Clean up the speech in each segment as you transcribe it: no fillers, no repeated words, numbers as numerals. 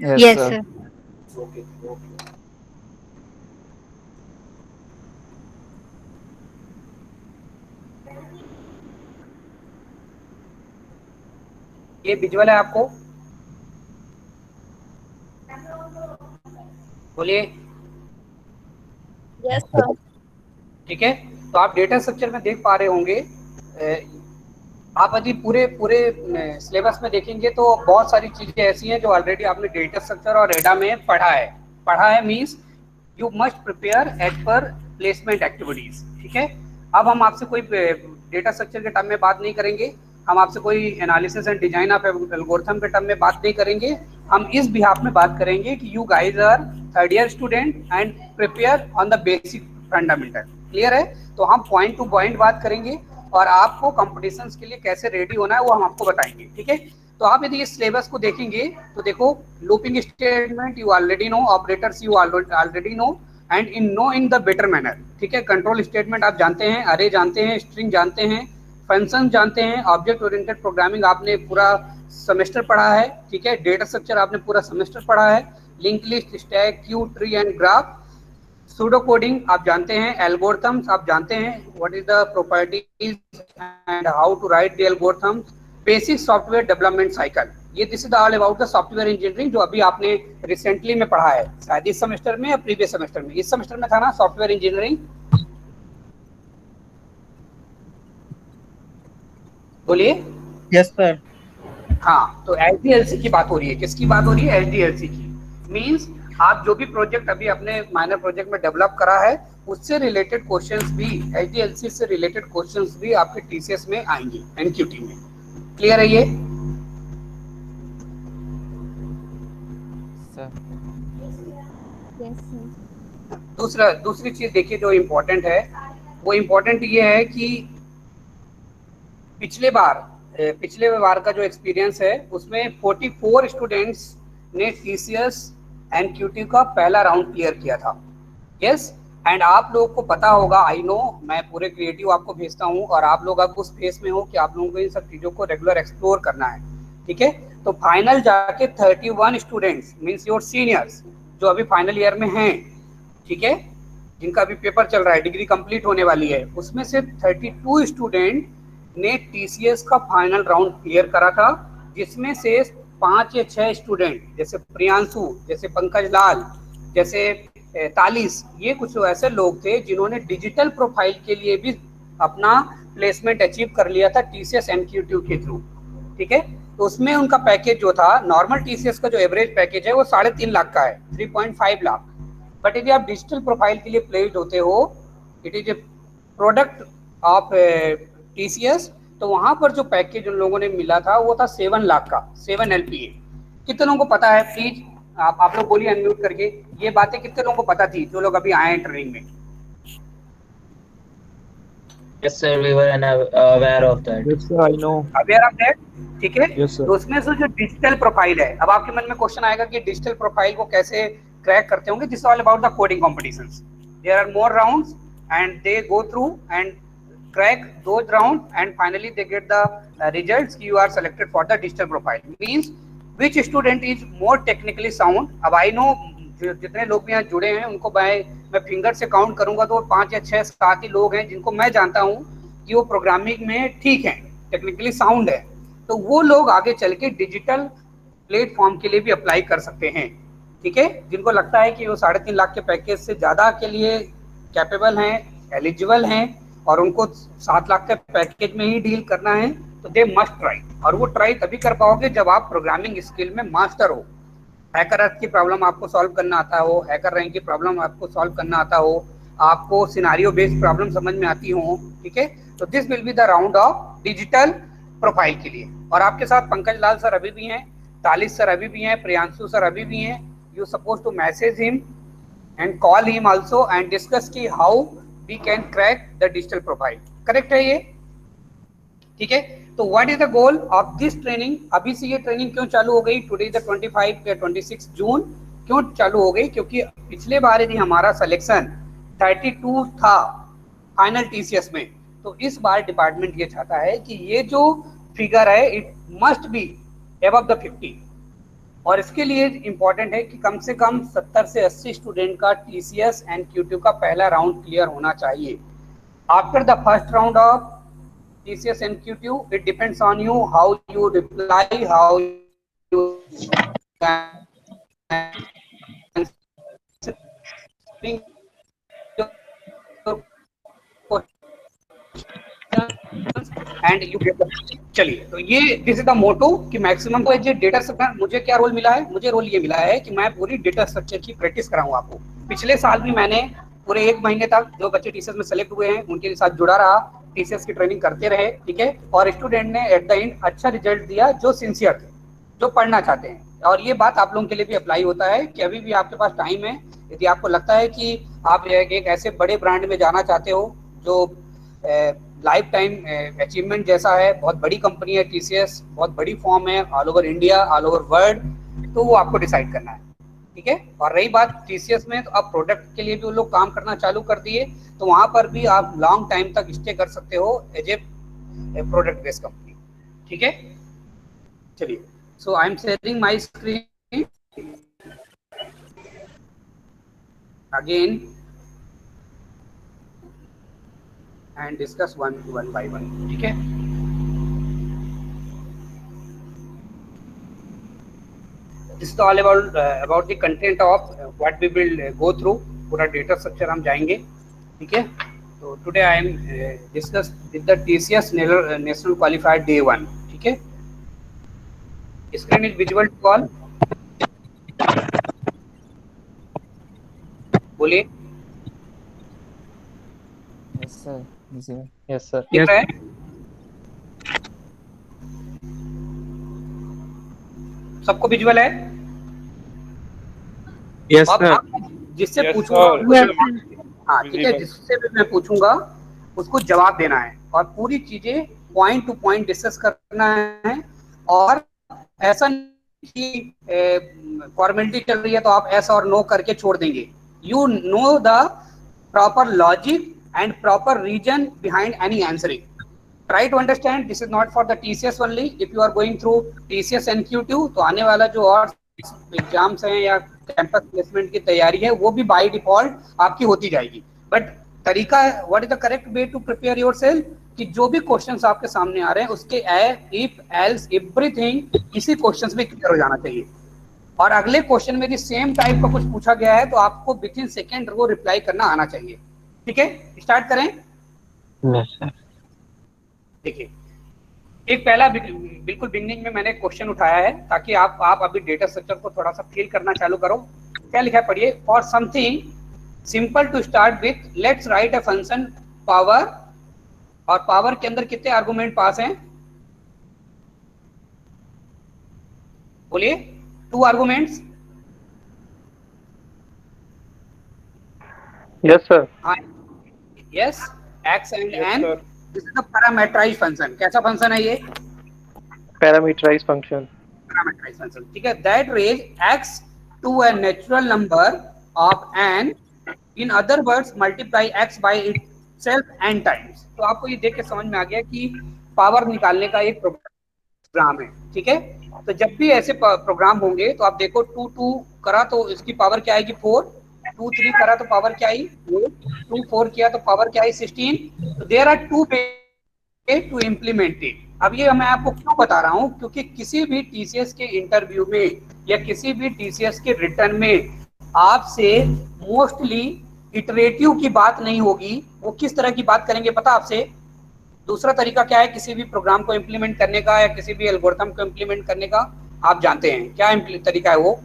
Yes, Yes, sir. sir. Okay okay. ये visual है आपको, बोलिए। Yes, sir. ठीक है, तो आप डेटा स्ट्रक्चर में देख पा रहे होंगे। आप यदि पूरे पूरे सिलेबस में देखेंगे तो बहुत सारी चीजें ऐसी हैं जो ऑलरेडी आपने डेटा स्ट्रक्चर और रेडा में पढ़ा है means you must prepare as per placement activities. ठीक है, अब हम आपसे कोई डेटा स्ट्रक्चर के टर्म में बात नहीं करेंगे, हम आपसे कोई analysis and design of algorithm के टर्म में बात नहीं करेंगे। हम इस बिहाफ में बात करेंगे कि you guys are third year student and prepare on the basic fundamental. Clear है? तो हम पॉइंट टू पॉइंट बात करेंगे और आपको कॉम्पिटिशन्स के लिए कैसे रेडी होना है वो हम आपको बताएंगे। ठीक है, तो आप यदि इस सिलेबस को देखेंगे तो देखो, looping statement you already know, operators you already know and in the better manner. ठीक है, कंट्रोल स्टेटमेंट आप जानते हैं, अरे जानते हैं, स्ट्रिंग जानते हैं, फंक्शन जानते हैं, ऑब्जेक्ट ओरिएंटेड प्रोग्रामिंग आपने पूरा सेमेस्टर पढ़ा है। ठीक है, डेटा स्ट्रक्चर आपने पूरा सेमेस्टर पढ़ा है, link list, stack, queue, tree and graph, pseudo coding आप जानते हैं, एल्गोरिथम्स आप जानते हैं, what is the properties and how to write the algorithms, basic software development cycle. ये this is all about the software engineering जो अभी आपने रिसेंटली में पढ़ा है, शायद इस सेमेस्टर में या प्रीवियस सेमेस्टर में। इस सेमेस्टर में था ना सॉफ्टवेयर इंजीनियरिंग, बोलिए। Yes, sir. हाँ, तो एचडीएलसी की बात हो रही है, किसकी बात हो रही है? एचडीएलसी की। मींस आप जो भी प्रोजेक्ट अभी अपने माइनर प्रोजेक्ट में डेवलप करा है उससे रिलेटेड क्वेश्चंस भी, एचडीएलसी से रिलेटेड क्वेश्चंस भी आपके टीसीएस में आएंगे, एनक्यूटी में। क्लियर है ये? Sir. Yes, sir. दूसरी चीज देखिए जो इम्पोर्टेंट है, वो इम्पोर्टेंट ये है कि पिछले बार का जो एक्सपीरियंस है उसमें 44 स्टूडेंट्स ने टीसीएस एनक्यूटी का पहला राउंड क्लियर किया था। यस, एंड आप लोगों को पता होगा, आई नो, मैं पूरे क्रिएटिव आपको भेजता हूँ और आप लोग अब उस फेस में हो कि आप लोगों को इन सब चीज़ों को रेगुलर एक्सप्लोर करना है। ठीक है, तो फाइनल जाके 31 स्टूडेंट्स मीन्स योर सीनियर्स जो अभी फाइनल ईयर में हैं, ठीक है, जिनका अभी पेपर चल रहा है, डिग्री कंप्लीट होने वाली है, उसमें से 32 स्टूडेंट ने टीसीएस का फाइनल राउंड क्लियर करा था, जिसमें से 5 या 6 स्टूडेंट जैसे प्रियांशु, जैसे पंकज लाल, जैसे तालिस, ये कुछ ऐसे लोग थे जिन्होंने डिजिटल प्रोफाइल के लिए भी अपना प्लेसमेंट अचीव कर लिया था टीसीएस एनक्यूटी के थ्रू। ठीक है, तो उसमें उनका पैकेज जो था, नॉर्मल टीसीएस का जो एवरेज पैकेज है वो 3.5 लाख का है, 3.5 लाख। बट यदि आप डिजिटल प्रोफाइल के लिए प्लेस्ड होते हो, it is a product of TCS, तो वहां पर जो पैकेज उन लोगों ने मिला था वो था 7 लाख का, 7 एलपीए। कितने लोगों को पता है? प्लीज आप लोग बोलिए अनम्यूट करके, ये बातें कितने लोगों को पता थी जो लोग अभी आए हैं ट्रेनिंग में? Yes, sir, we were aware of that. Yes, sir. I know. Aware of that? ठीक है, Yes, sir. तो उसमें से जो डिजिटल प्रोफाइल है, अब आपके मन में क्वेश्चन आएगा कि डिजिटल प्रोफाइल को कैसे क्रैक करते होंगे। This all about the coding competitions, there are more rounds and they go through and crack those round and finally they get the results, you are selected for the digital profile, means which student is more technically sound। अब I know जितने लोग भी यहाँ जुड़े हैं उनको मैं finger से काउंट करूंगा तो 5 या 6 7 ही लोग हैं जिनको मैं जानता हूँ कि वो प्रोग्रामिंग में ठीक है, टेक्निकली साउंड है, तो वो लोग आगे चल के डिजिटल प्लेटफॉर्म के लिए भी अप्लाई कर सकते हैं। ठीक है, जिनको लगता है कि वो 3.5 लाख के पैकेज से ज़्यादा के लिए कैपेबल हैं, एलिजिबल हैं और उनको 7 लाख के पैकेज में ही डील करना है, तो दे मस्ट ट्राई। और वो ट्राई तभी कर पाओगे जब आप प्रोग्रामिंग स्किल में मास्टर हो, हैकर अर्थ की प्रॉब्लम आपको सॉल्व करना आता हो, हैकर रैंक की प्रॉब्लम आपको सॉल्व करना आता हो, आपको सिनारियो बेस्ड प्रॉब्लम समझ में आती हो। ठीक है, तो this will be the round of digital profile के लिए। और आपके साथ पंकज लाल सर अभी भी हैं, तालिस सर अभी भी हैं, प्रियांशु सर अभी भी हैं। You suppose to message him and call him also and discuss की how we can crack the digital profile. Correct है ये? ठीक है, तो what is the goal of this training? अभी से ये ट्रेनिंग क्यों चालू हो गई? टुडे द 25 या 26 जून क्यों चालू हो गई? क्योंकि पिछले बार यदि हमारा सिलेक्शन 32 था फाइनल टीसीएस में, तो इस बार डिपार्टमेंट ये चाहता है कि ये जो फिगर है it must be above the 50। और इसके लिए इम्पोर्टेंट है कि कम से कम 70 से 80 स्टूडेंट का TCS एंड QT का पहला राउंड क्लियर होना चाहिए. After the first round of TCS and QT, it depends on you how you reply, how you answering and you get. चलिए, तो ये दिस इज द मोटो कि maximum को ये डेटा स्ट्रक्चर. मुझे क्या रोल मिला है? मुझे रोल ये मिला है कि मैं पूरी डेटा स्ट्रक्चर की प्रैक्टिस कराऊं आपको. पिछले साल भी मैंने पूरे 1 महीने तक जो बच्चे TCS में सेलेक्ट हुए हैं उनके साथ जुड़ा रहा, TCS की ट्रेनिंग करते रहे, ठीक है. और स्टूडेंट ने एट द एंड अच्छा रिजल्ट दिया जो सिंसियर थे, जो पढ़ना चाहते हैं. और ये बात आप लोगों के लिए भी अप्लाई होता है कि अभी भी आपके पास टाइम है. यदि आपको लगता है कि आप एक ऐसे बड़े ब्रांड में जाना चाहते हो जो लाइफ टाइम अचीवमेंट जैसा है, बहुत बड़ी कंपनी है TCS, बहुत बड़ी फॉर्म है all over India, all over world, तो वो आपको डिसाइड करना है, ठीक है. और रही बात TCS में, तो अब प्रोडक्ट के लिए भी वो लोग काम करना चालू कर दिए, तो वहां पर भी आप लॉन्ग टाइम तक स्टे कर सकते हो as a product based company, ठीक है. चलिए, so I am sharing my screen again and discuss one by one, ठीक है. This is all about the content of what we will go through. पूरा डेटा स्ट्रक्चर हम जाएंगे, ठीक है. तो today I am discuss with the TCS national qualified day 1, ठीक है. Screen is visible to all? बोलिए. Yes, sir. Yes, sir. दिख रहा है? सबको विजुअल है? Yes, अब sir. जिससे Yes, पूछूंगा, sir. हाँ ठीक है, जिससे भी मैं पूछूंगा उसको जवाब देना है और पूरी चीजें पॉइंट टू पॉइंट डिस्कस करना है. और ऐसा नहीं कि फॉर्मेलिटी चल रही है तो आप एस और नो करके छोड़ देंगे. You know the proper logic and proper reason behind any answering. Try to understand this is not for the TCS only. If you are going through TCS and QT, तो आने वाला जो और exams हैं या कैंपस प्लेसमेंट की तैयारी है वो भी बाय डिफॉल्ट आपकी होती जाएगी. बट तरीका, what is the correct way to prepare yourself, कि जो भी क्वेश्चंस आपके सामने आ रहे हैं उसके इफ एल्स एवरीथिंग इसी क्वेश्चंस में क्लियर हो जाना चाहिए. और अगले क्वेश्चन में भी सेम टाइप का कुछ पूछा गया है तो आपको विद इन सेकेंड वो रिप्लाई करना आना चाहिए, ठीक है. स्टार्ट करें. देखिए, एक पहला बिल्कुल बिगनिंग में मैंने क्वेश्चन उठाया है ताकि आप अभी डेटा स्ट्रक्चर को थोड़ा सा फील करना चालू करो. क्या लिखा है पढ़िए. For something simple to start with, let's write a function power. और पावर के अंदर कितने आर्गुमेंट पास हैं? बोलिए. 2 arguments. Yes, sir. Yes, x and Yes, n. sir. This is a parameterized function. कैसा फंक्शन है ये? Parameterized function. Parameterized function, ठीक है. That range x to a natural number of n. In other words, multiply x by itself n times. तो आपको ये देख के समझ में आ गया कि पावर निकालने का एक प्रोग्राम है, ठीक है. तो जब भी ऐसे प्रोग्राम होंगे तो आप देखो 2 2 करा तो इसकी पावर क्या आएगी? 4. 2 3 करा तो पावर क्या आई? 2 4 किया तो पावर क्या आई? 16. तो there are 2 way to implement it. अब ये मैं आपको क्यों बता रहा हूँ, क्योंकि किसी भी TCS के इंटरव्यू में या किसी भी TCS के रिटर्न में आपसे मोस्टली इटरेटिव की बात नहीं होगी. वो किस तरह की बात करेंगे पता आपसे? दूसरा तरीका क्या है किसी भी प्रोग्राम को इम्प्लीमेंट करने का या किसी भी एल्गोरिथम को इम्प्लीमेंट करने का? आप जानते हैं क्या तरीका है वो?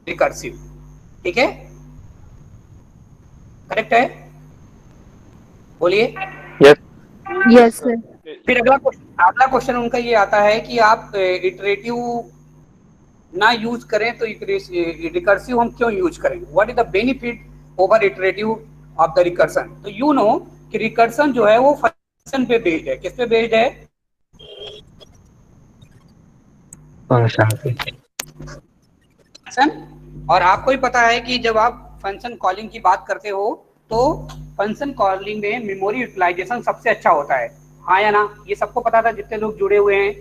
रिकर्सिव, ठीक है. करेक्ट है? बोलिए. Yes. Yes, sir. फिर अगला क्वेश्चन उनका ये आता है कि आप इटरेटिव ना यूज करें तो रिकर्सिव हम क्यों यूज करें? What is the benefit over iterative of the recursion? तो यू नो कि रिकर्सन जो है वो फंक्शन पे बेस्ड है. किस पे बेस्ड है? फंक्शन. और आपको ही पता है कि जब आप फंक्शन कॉलिंग की बात करते हो तो फंक्शन कॉलिंग में मेमोरी यूटिलाइजेशन सबसे अच्छा होता है, हाँ या ना? ये सबको पता था जितने लोग जुड़े हुए हैं.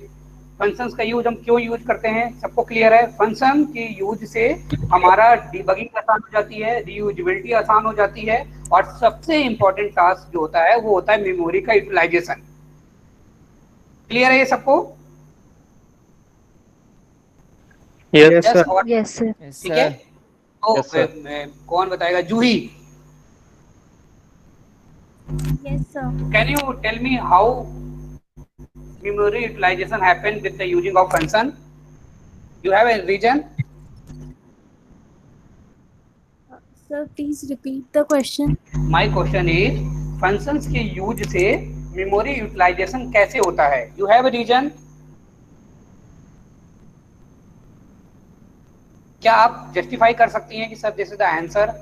फंक्शंस का यूज हम क्यों यूज करते हैं, सबको क्लियर है? फंक्शन के यूज से हमारा डिबगिंग आसान हो जाती है, रीयूजेबिलिटी आसान हो जाती है, और सबसे इंपॉर्टेंट टास्क जो होता है वो होता है मेमोरी का यूटिलाइजेशन। क्लियर है ये सबको? Yes, Yes sir. और Yes, sir. Yes, ठीक है, sir. तो Yes, sir. कौन बताएगा? जूही, Yes, sir. can you tell me how memory utilization happen with the using of function? You have a reason? Sir, please repeat the question. My question is, functions के use से memory utilisation कैसे होता है? You have a reason? क्या आप justify कर सकती हैं कि sir this is the answer?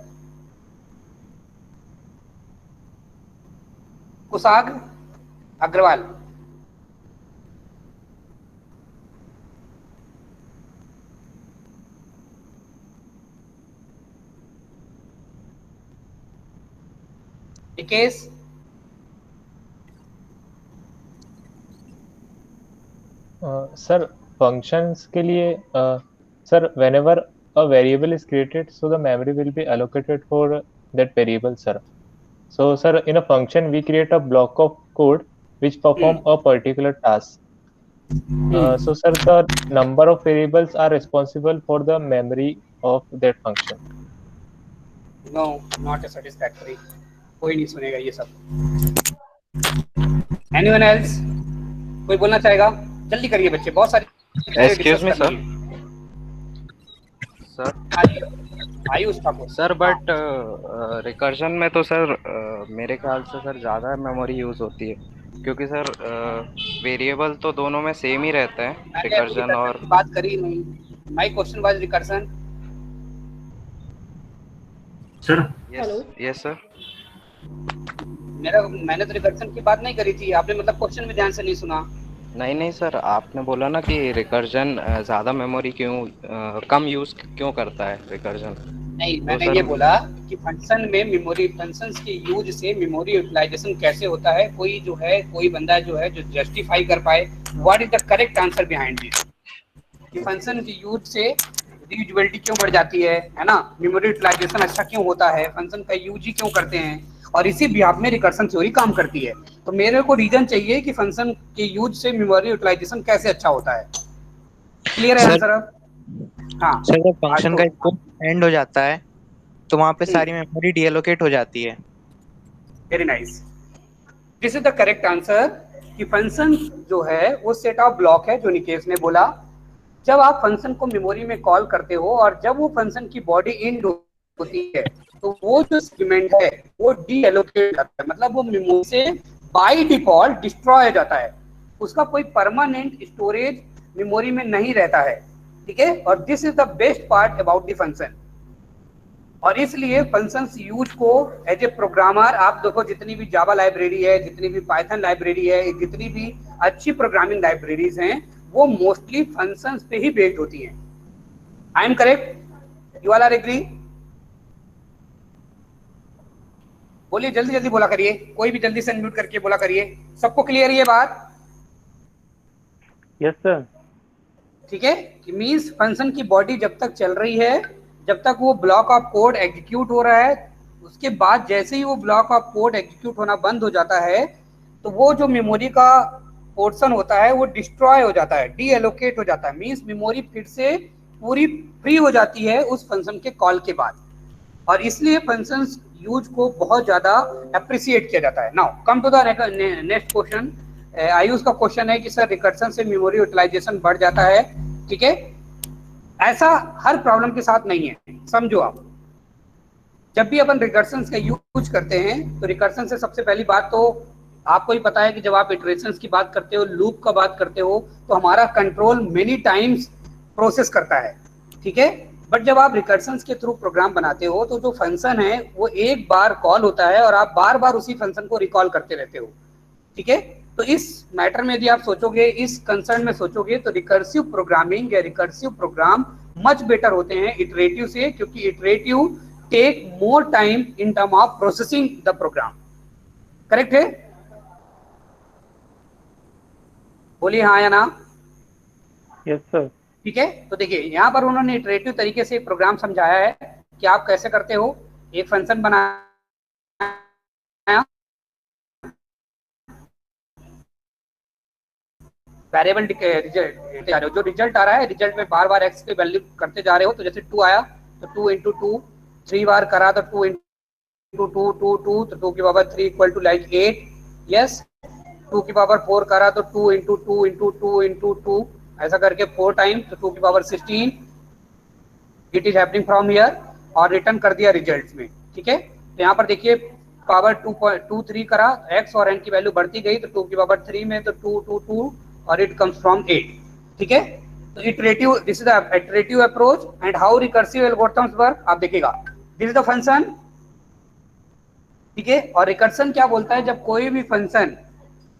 Kusag Agarwal, Nikesh, Sir, functions के लिए sir, whenever a variable is created, so the memory will be allocated for that variable, sir. So, sir, in a function, we create a block of code which perform a particular task. So, sir, the number of variables are responsible for the memory of that function. No not a satisfactory, कोई नहीं सुनेगा ये सब। Anyone else? कोई बोलना चाहेगा? जल्दी करिए बच्चे, बहुत सारी चीजें Excuse me, डिस्कस sir. करनी है। Sir Ayush Thakur sir but recursion में तो सर मेरे ख्याल से सर ज़्यादा मेमोरी यूज़ होती है, क्योंकि सर वेरिएबल तो दोनों में सेम ही रहता है, मैंने अभी रिकर्जन recursion और की बात करी नहीं। My question was recursion. Sir yes sir. मैंने तो रिकर्शन की बात नहीं करी थी, आपने मतलब क्वेश्चन में ध्यान से नहीं सुना। नहीं सर, आपने बोला ना कि रिकर्जन ज़्यादा मेमोरी क्यों कम यूज़ क्यों करता है रिकर्जन। नहीं, मैंने सर- ये बोला कि फंक्शन में मेमोरी, फंक्शंस के यूज से मेमोरी यूटिलाइजेशन कैसे होता है। कोई जो है, कोई बंदा जो है जो जस्टिफाई कर पाए what is the correct answer behind this, कि फंक्शन के यूज से रीयूजेबिलिटी क्यों बढ़ जाती है ना, मेमोरी यूटिलाइजेशन अच्छा क्यों होता है, फंक्शन का यूज ही क्यों करते हैं, और इसी बिहाफ में रिकर्शन थ्योरी काम करती है। तो मेरे को रीजन चाहिए कि फंक्शन के यूज से मेमोरी यूटिलाइजेशन कैसे अच्छा होता है। क्लियर है आंसर अब? हाँ सर जब फंक्शन का आज तो- स्कोप एंड हो जाता है तो वहां पे सारी मेमोरी डीएलोकेट हो जाती है। Very nice, this is the correct answer कि फंक्शन जो है वो सेट ऑफ ब्लॉक है, जो निकेश ने बोला। जब आप फंक्शन को मेमोरी में कॉल करते हो और जब वो फंक्शन की बॉडी एंड होती है तो वो जो सेगमेंट है वो डीएलोकेट जाता है, मतलब वो मेमोरी से बाय डिफॉल्ट डिस्ट्रॉय हो जाता है, उसका कोई परमानेंट स्टोरेज मेमोरी में नहीं रहता है। ठीक है, और this is the best part about the function. और इसलिए फंक्शंस यूज को एज ए प्रोग्रामर, आप देखो जितनी भी जावा लाइब्रेरी है, जितनी भी पाइथन लाइब्रेरी है, जितनी भी अच्छी प्रोग्रामिंग लाइब्रेरीज हैं, वो मोस्टली फंक्शंस पे ही बेस्ड होती हैं। I am correct? You all are agree? बोलिए, जल्दी जल्दी बोला करिए, कोई भी जल्दी से अनम्यूट करके बोला करिए। सबको क्लियर ये बात? Yes, sir. ठीक है, कि मींस फंक्शन की बॉडी जब तक चल रही है, जब तक वो ब्लॉक ऑफ कोड एग्जीक्यूट हो रहा है, उसके बाद जैसे ही वो ब्लॉक ऑफ कोड एग्जीक्यूट होना बंद हो जाता है तो वो जो मेमोरी का पोर्शन होता है वो डिस्ट्रॉय हो जाता है, डीएलोकेट हो जाता है। मींस मेमोरी फिर से पूरी फ्री हो जाती है उस फंक्शन के कॉल के बाद, और इसलिए फंक्शंस यूज को बहुत ज्यादा अप्रिशिएट किया जाता है। Now come to the next question. Ayush का क्वेश्चन है कि सर रिकर्शन से मेमोरी यूटिलाइजेशन बढ़ जाता है। ठीक है, ऐसा हर प्रॉब्लम के साथ नहीं है, समझो आप। जब भी अपन रिकर्शन का यूज करते हैं तो रिकर्शन से सबसे पहली बात तो आपको ही पता है कि जब आप इटरेशंस की बात करते हो, लूप का बात करते हो, तो हमारा कंट्रोल मेनी टाइम्स प्रोसेस करता है। ठीक है, बट जब आप रिकर्शंस के थ्रू प्रोग्राम बनाते हो तो जो फंक्शन है वो एक बार कॉल होता है और आप बार बार उसी फंक्शन को रिकॉल करते रहते हो। ठीक है, तो इस मैटर में यदि आप सोचोगे, इस कंसर्न में सोचोगे, तो रिकर्सिव प्रोग्रामिंग या रिकर्सिव प्रोग्राम मच बेटर होते हैं इटरेटिव से, क्योंकि iterative take more time in term of processing the program. Correct है? बोलिए हाँ या ना। Yes sir. ठीक है, तो देखिए यहाँ पर उन्होंने इटरेटिव तरीके से एक प्रोग्राम समझाया है कि आप कैसे करते हो। एक फंक्शन बनाया, वेरिएबल रिजल्ट जा रहे हो, जो रिजल्ट आ रहा है रिजल्ट में बार बार एक्स की वैल्यू करते जा रहे हो। तो जैसे 2 आया तो 2 इंटू 2, 3 बार करा तो 2 इंटू 2 2 2, तो 2 की power 3 equal to like 8। Yes, 2 की पावर 4 करा तो 2 इंटू 2 इंटू 2 इंटू 2, ऐसा करके 4 टाइम, तो 2 की power 16। It is happening from here, और रिटर्न कर दिया रिजल्ट में। ठीक है, तो यहाँ पर देखिए पावर 2.23 करा, एक्स और एन की वैल्यू बढ़ती गई, तो 2 की पावर 3 में तो 2 2 2, और इट कम्स फ्रॉम 8। ठीक है, तो iterative, this is the iterative approach and how recursive algorithms work. आप देखिएगा, दिस इज द फंक्शन। ठीक है, और रिकर्सन क्या बोलता है, जब कोई भी फंक्शन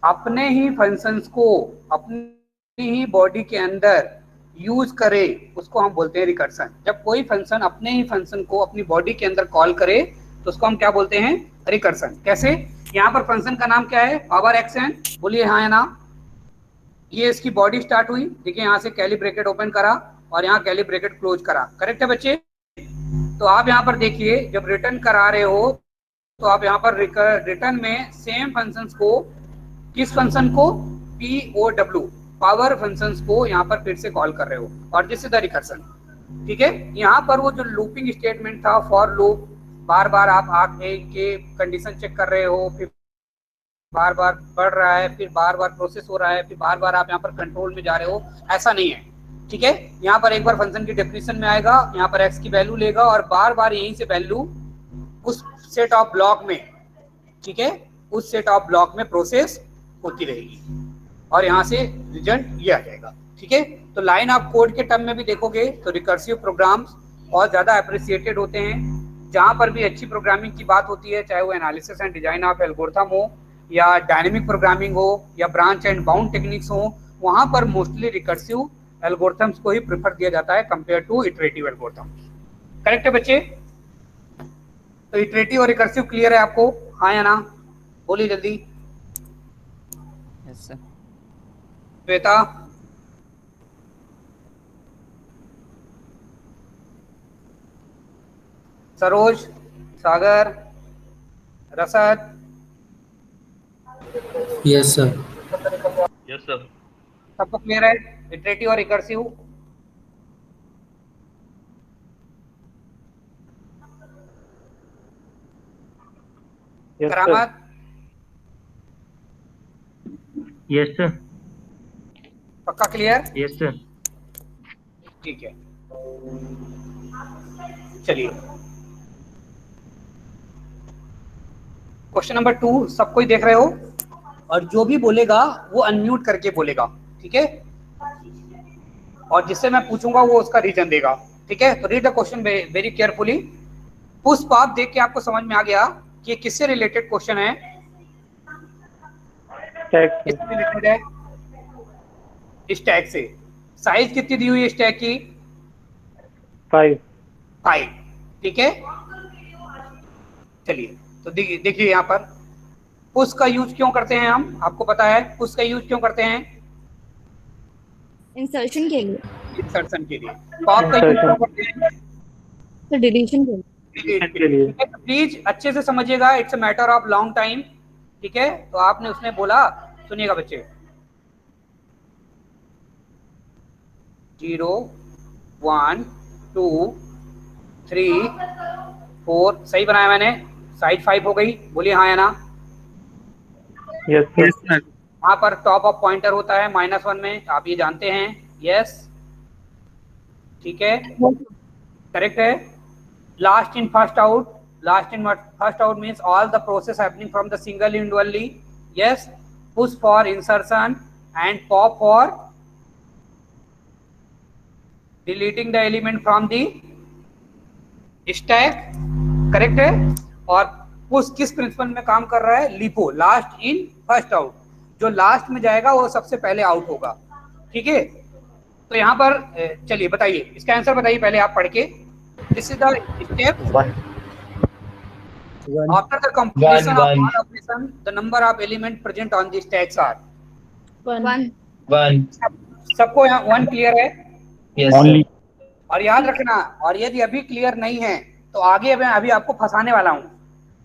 अपने ही फंक्शंस को अपनी ही बॉडी के अंदर यूज करे, उसको हम बोलते हैं रिकर्सन। जब कोई फंक्शन अपने ही फंक्शन को अपनी बॉडी के अंदर कॉल करे तो उसको हम क्या बोलते हैं, रिकर्सन। कैसे, यहाँ पर फंक्शन का नाम क्या है, पावर एक्सएन, बोलिए हाँ या ना। ये इसकी बॉडी स्टार्ट हुई, देखिए यहाँ से कैली ब्रैकेट ओपन करा और यहाँ कैली ब्रैकेट क्लोज करा। करेक्ट है बच्चे। तो आप यहाँ पर देखिए, जब रिटर्न करा रहे हो तो आप यहाँ पर रिटर्न में सेम फंक्शंस को, किस फंक्शन को, POW, पावर फंक्शंस को यहाँ पर फिर से कॉल कर रहे हो, और दिस इज द रिकर्सन। ठीक है, यहाँ पर वो जो लूपिंग स्टेटमेंट था, फॉर लूप, बार बार आप आगे के कंडीशन चेक कर रहे हो, फिर बार बार बढ़ रहा है, फिर बार बार प्रोसेस हो रहा है, फिर बार बार आप यहाँ पर कंट्रोल में जा रहे हो, ऐसा नहीं है। ठीक है, यहाँ पर एक बार फंक्शन की डेफिनेशन में आएगा, यहाँ पर एक्स की वैल्यू लेगा और बार बार यहीं से वैल्यू उस सेट ऑफ ब्लॉक में, ठीक है, उस सेट ऑफ ब्लॉक में प्रोसेस होती रहेगी और यहाँ से रिजल्ट ये आ जाएगा। ठीक है, तो लाइन ऑफ कोड के टर्म में भी देखोगे तो रिकर्सिव प्रोग्राम्स बहुत ज़्यादा अप्रिसिएटेड होते हैं। जहाँ पर भी अच्छी प्रोग्रामिंग की बात होती है, चाहे वो analysis and design of algorithm हो, या डायनेमिक प्रोग्रामिंग हो, या ब्रांच एंड बाउंड टेक्निक्स हो, वहाँ पर मोस्टली रिकर्सिव एल्गोरिथम्स को ही प्रेफर दिया जाता है compare to iterative algorithms. Correct है बच्चे। तो इटरेटिव और रिकर्सिव क्लियर है आपको, हाँ या ना, बोलिए जल्दी। Yes sir. Shweta, Saroj, Sagar, Rasad, yes sir. Yes sir. सबको क्लियर है इटरेटिव और रिकर्सिव। Karamat, yes sir. पक्का क्लियर। Yes sir. ठीक है, चलिए क्वेश्चन नंबर 2 सब कोई देख रहे हो, और जो भी बोलेगा वो अनम्यूट करके बोलेगा। ठीक है, और जिससे मैं पूछूंगा वो उसका रीजन देगा। ठीक है, तो read the question very carefully. पुष्प, आप देख के आपको समझ में आ गया कि किससे रिलेटेड क्वेश्चन है, किससे रिलेटेड है, स्टैक से। साइज कितनी दी हुई है स्टैक की, 5। ठीक है, चलिए तो देखिए यहाँ पर पुश का यूज क्यों करते हैं हम, आपको पता है पुश का यूज क्यों करते हैं, इंसर्शन के लिए, इंसर्शन के लिए। पॉप का यूज क्यों करते हैं, तो डिलीशन के लिए। प्लीज अच्छे से समझिएगा, it's a matter of long time. ठीक है, तो आपने उसने बोला, सुनिएगा बच्चे, 0 1 2 3 4 सही बनाया मैंने, साइड 5 हो गई, बोलिए हाँ या ना। Yes sir. यहाँ पर टॉप ऑफ पॉइंटर होता है -1 में, आप ये जानते हैं। यस, ठीक है, करेक्ट है। Last in first out, last in first out means all the process happening from the single end only. Yes, push for insertion and pop for deleting the element from the stack. Correct है। और push किस principal में काम कर रहा है, lipo, last in first out, जो last में जाएगा वो सबसे पहले आउट होगा। ठीक है, तो यहाँ पर चलिए बताइए इसका आंसर बताइए पहले आप पढ़ के। This is the step after the completion of all operation the number of element present on the stacks are 1। सबको यहाँ 1 क्लियर है? Yes, sir. और याद रखना, और यदि अभी क्लियर नहीं है तो आगे मैं अभी आपको फंसाने वाला हूँ.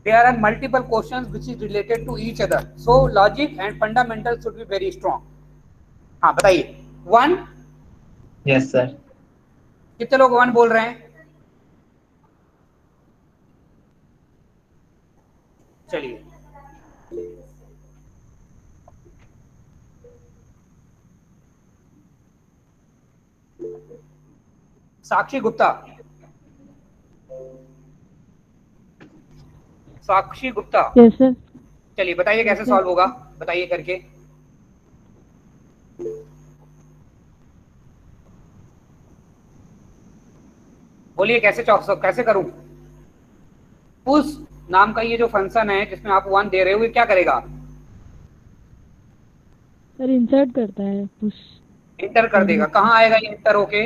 There are multiple questions which is related to each other. So logic and fundamentals should be very strong. हाँ बताइए. 1. Yes, sir. कितने लोग 1 बोल रहे हैं? चलिए. साक्षी गुप्ता. साक्षी गुप्ता. Yes, sir. चलिए बताइए कैसे सॉल्व होगा, बताइए करके. बोलिए कैसे करूं. पुश नाम का ये जो फंक्शन है जिसमें आप 1 दे रहे हो, ये क्या करेगा? सर इंसर्ट करता है पुश. इंटर कर देगा. कहाँ आएगा ये इंटर होके?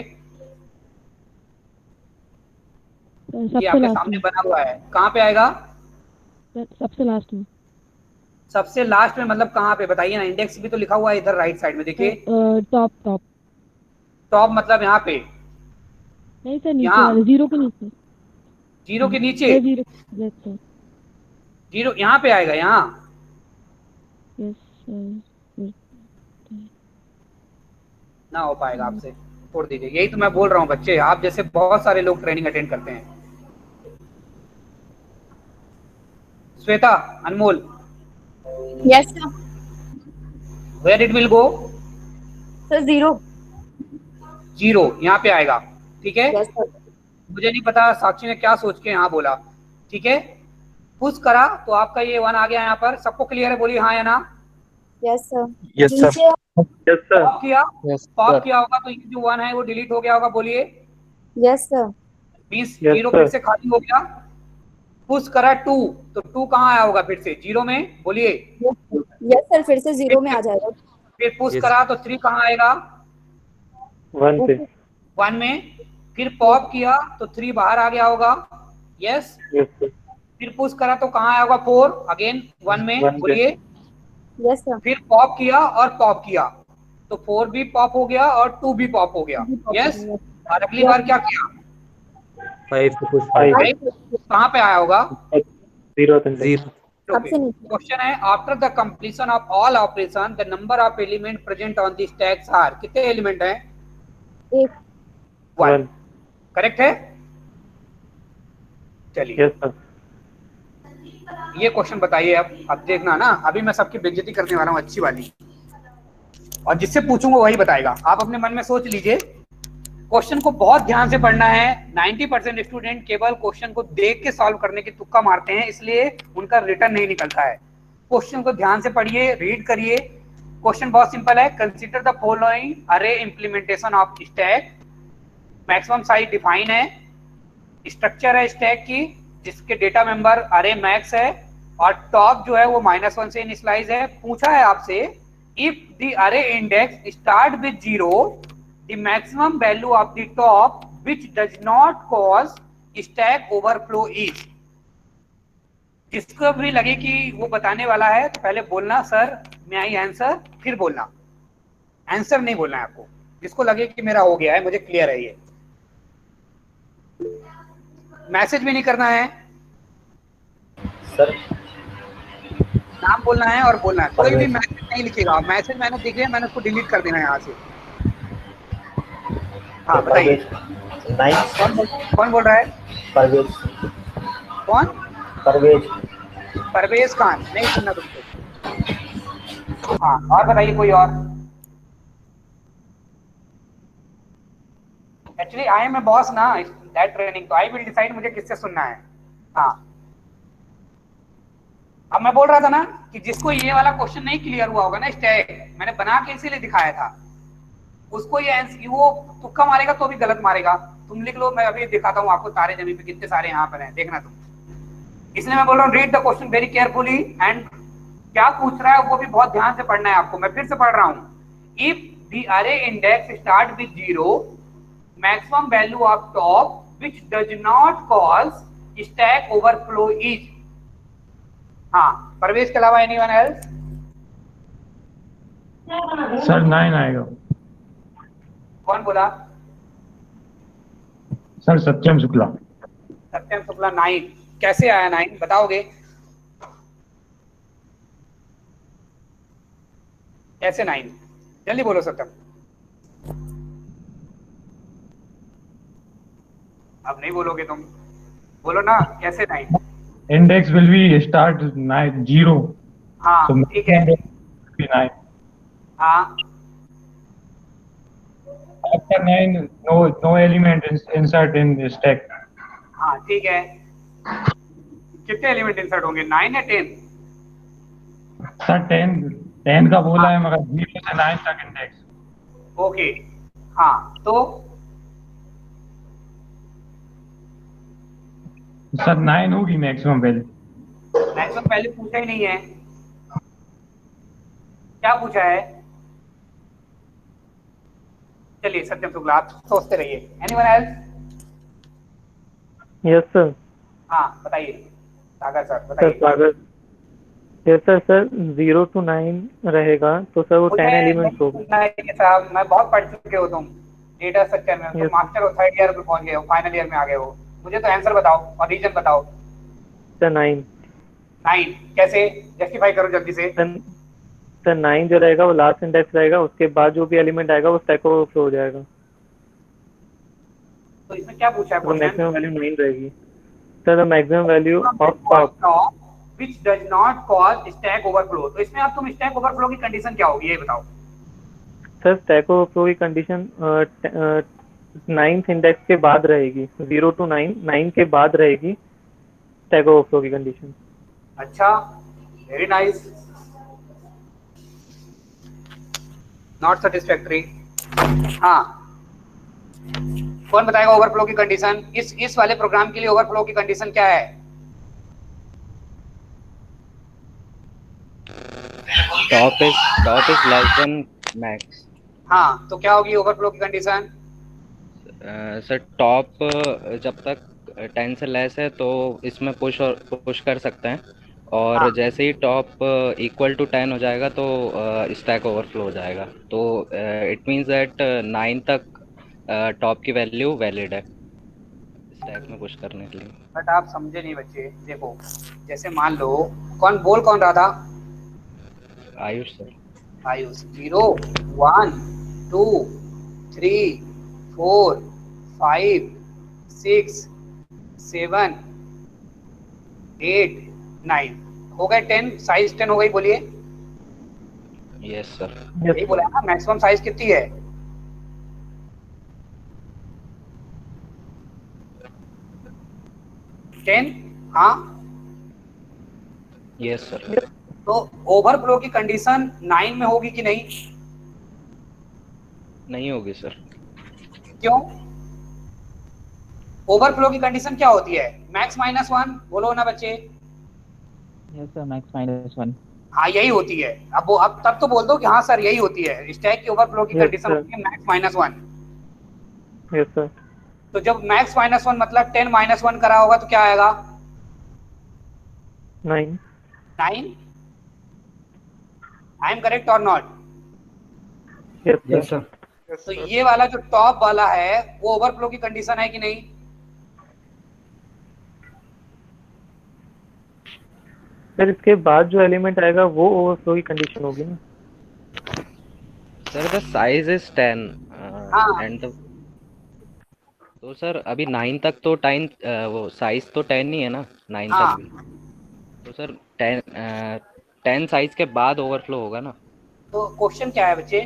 ये सबसे आपके लास्ट सामने में. बना हुआ है. कहाँ पे आएगा? सर सबसे लास्ट में. सबसे लास्ट में मतलब कहाँ पे बताइए ना. इंडेक्स भी तो लिखा हुआ है इधर राइट साइड में, देखिए. टॉप. टॉप मतलब यहाँ पे? नहीं सर, नीचे यहाँ? वाले जीरो के नीचे. जीरो के नीचे? जीरो. Yes sir. जीरो यहाँ पे आएगा. यहाँ यस सर. ना हो पाएगा आपसे, छोड़ दीजिए. यही तो मैं बोल रहा हूँ बच्चे, आप जैसे बहुत सारे लोग ट्रेनिंग अटेंड करते हैं. Shweta, Anmol, Yes, sir. Where it will go? Sir, 0. Zero यहाँ पे आएगा. ठीक है. Yes, sir. मुझे नहीं पता साक्षी ने क्या सोच के यहाँ बोला. ठीक है. पुश करा तो आपका ये 1 आ गया यहाँ पर. सबको क्लियर है? बोलिए हाँ या ना. Yes, sir. Yes, sir. नीचे पॉप किया. Yes, pop sir. किया होगा तो ये जो 1 है वो डिलीट हो गया होगा. बोलिए. Yes, sir. Means Yes, zero sir. फिर से खाली हो गया. पुश करा 2 तो 2 कहाँ आया होगा फिर से? जीरो में. बोलिए. Yes, sir. फिर से 0 में आ जाएगा. फिर पुश करा तो 3 कहाँ आएगा? 1 पे. 1 में. फिर पॉप किया तो 3 बाहर आ गया होगा. यस. Yes, sir. फिर पुश करा तो कहाँ आया होगा? 4 अगेन 1 में. 1 पे. बोलिए. Yes, sir. फिर पॉप किया और पॉप किया तो 4 भी पॉप हो गया और 2 भी पॉप हो गया. यस. और अगली बार क्या किया? 5 to push 5. 5 कहाँ पे आया होगा? 0 सबसे नीचे. क्वेश्चन है after the completion of all operation the number of element present on the stacks are. कितने एलिमेंट हैं? 1. 1. करेक्ट है. चलिए. Yes, sir. ये क्वेश्चन बताइए. अब देखना ना, अभी मैं सबकी बेइज्जती करने वाला हूँ अच्छी वाली, और जिससे पूछूंगा वही बताएगा. आप अपने मन में सोच लीजिए. क्वेश्चन को बहुत ध्यान से पढ़ना है. 90% स्टूडेंट केवल क्वेश्चन को देख के सॉल्व करने की तुक्का मारते हैं, इसलिए उनका रिटर्न नहीं निकलता है. क्वेश्चन को ध्यान से पढ़िए, रीड करिए. क्वेश्चन बहुत सिंपल है. कंसीडर द फॉलोइंग अरे implementation of stack. Maximum size define है. स्ट्रक्चर है स्टैक की जिसके डेटा मेंबर अरे मैक्स है और टॉप जो है वो -1 से इनिशियलाइज है. पूछा है आपसे इफ द अरे index start with 0 the maximum value of the top which does not cause stack overflow is. जिसको भी लगे कि वो बताने वाला है तो पहले बोलना सर मैं आई आंसर, फिर बोलना. आंसर नहीं बोलना है आपको. जिसको लगे कि मेरा हो गया है, मुझे क्लियर है, ये मैसेज भी नहीं करना है सर. नाम बोलना है और बोलना है. कोई भी मैसेज नहीं लिखेगा. मैसेज मैंने दिख गया, मैंने उसको डिलीट कर देना है यहाँ से. हाँ बताइए. कौन बोल रहा है? परवेज. कौन? परवेज. परवेज खान. नहीं सुनना तुमको. हाँ और बताइए कोई और. Actually I am a boss ना दैट ट्रेनिंग, तो आई विल डिसाइड मुझे किससे सुनना है. हाँ अब मैं बोल रहा था ना कि जिसको ये वाला क्वेश्चन नहीं क्लियर हुआ होगा ना स्टैक, मैंने बना के इसीलिए दिखाया था, उसको ये वो तुक्का मारेगा तो भी गलत मारेगा. तुम लिख लो, मैं अभी दिखाता हूँ आपको तारे जमीन पे कितने सारे यहाँ पर हैं, देखना तुम. इसलिए मैं बोल रहा हूँ read the question very carefully and क्या पूछ रहा है वो भी बहुत ध्यान से पढ़ना है आपको. मैं फिर से पढ़ रहा हूँ. इफ द अरे index start with 0 maximum value of top which does not cause stack overflow is. हाँ परवेश के अलावा एनीवन एल्स? सर 9 आएगा. कौन बोला? सर सत्यम शुक्ला। सत्यम शुक्ला 9। कैसे आया 9 बताओगे? कैसे 9? जल्दी बोलो सत्यम। अब नहीं बोलोगे तुम, बोलो ना कैसे 9? Index will be start 9 0। हाँ ठीक है। 9 हाँ after 9 no element is insert in the stack। हाँ ठीक है। कितने एलिमेंट इंसर्ट होंगे, 9 या 10? सर 10 का बोला है मगर 0 से 9 तक इंडेक्स। ओके हाँ तो सर 9 होगी मैक्सिमम वैल्यू। मैक्सिमम वैल्यू पूछा ही नहीं है। क्या पूछा है? चलिए सत्यम शुक्ला आप सोचते रहिए। Anyone else? Yes sir. हाँ बताइए सागर सर सर बताइए। सागर यस सर। सर 0 to 9 रहेगा तो सर वो 10 एलिमेंट्स होंगे। साहब मैं बहुत पढ़ चुके हो तुम डेटा स्ट्रक्चर में, तुम Yes. मास्टर हो, 3rd ईयर में पहुंच गए हो, फाइनल ईयर में आ गए हो। मुझे तो आंसर बताओ और रीजन बताओ। सर 9। 9 कैसे जस्टिफाई करो जल्दी से। सर 9 जो रहेगा वो लास्ट इंडेक्स रहेगा, उसके बाद जो भी एलिमेंट आएगा वो स्टैक ओवरफ्लो हो जाएगा। तो इसमें क्या पूछा है तो क्वेश्चन? मैक्सिमम वैल्यू 9 रहेगी। Sir the maximum value of top which does not cause stack overflow। तो इसमें आप तुम स्टैक ओवरफ्लो की कंडीशन क्या होगी ये बताओ। सर स्टैक ओवरफ्लो की कंडीशन 9th इंडेक्स के बाद रहेगी। 0 to 9 के बाद रहेगी स्टैक ओवरफ्लो की कंडीशन। अच्छा वेरी नाइस, नॉट सेटिस्फैक्टरी। हाँ कौन बताएगा ओवरफ्लो की कंडीशन? इस वाले प्रोग्राम के लिए ओवरफ्लो की कंडीशन क्या है? Top is less than max. हाँ तो क्या होगी ओवरफ्लो की कंडीशन? सर टॉप जब तक 10 से लेस है तो इसमें पुश कर सकते हैं, और हाँ। जैसे ही टॉप इक्वल टू 10 हो जाएगा तो स्टैक ओवरफ्लो हो जाएगा। तो इट मींस दैट 9 तक टॉप की वैल्यू वैलिड है स्टैक में पुश करने के लिए। बट आप समझे नहीं बच्चे। देखो जैसे मान लो कौन रहा था? आयुष सर। आयुष 0 1 2 3 4 5 6 7 8 9 हो गए 10। साइज 10 हो गई, बोलिए। Yes sir. यही बोला है ना, मैक्सिमम साइज कितनी है? टेन। हाँ यस सर। तो ओवरफ्लो की कंडीशन 9 में होगी कि नहीं? नहीं होगी सर। क्यों? ओवरफ्लो की कंडीशन क्या होती है? मैक्स माइनस 1 बोलो ना बच्चे। Yes sir max -1। हाँ यही होती है। अब तब तो बोल दो कि हाँ सर यही होती है, स्टैक की ओवरफ्लो की Yes, कंडीशन sir. होती है मैक्स माइनस 1। Yes sir. तो जब मैक्स माइनस 1 मतलब 10 -1 करा होगा तो क्या आएगा? 9। 9। आई एम करेक्ट और नॉट? Yes sir. तो ये वाला जो टॉप वाला है वो ओवरफ्लो की कंडीशन है कि नहीं? सर इसके बाद जो एलिमेंट आएगा वो ओवरफ्लो की कंडीशन होगी ना। सर द साइज इज 10 हाँ। एंड तो सर अभी 9 तक तो 10 वो साइज तो 10 ही है ना 9 हाँ। तक भी। तो सर 10 साइज के बाद ओवरफ्लो होगा ना। तो क्वेश्चन क्या है बच्चे?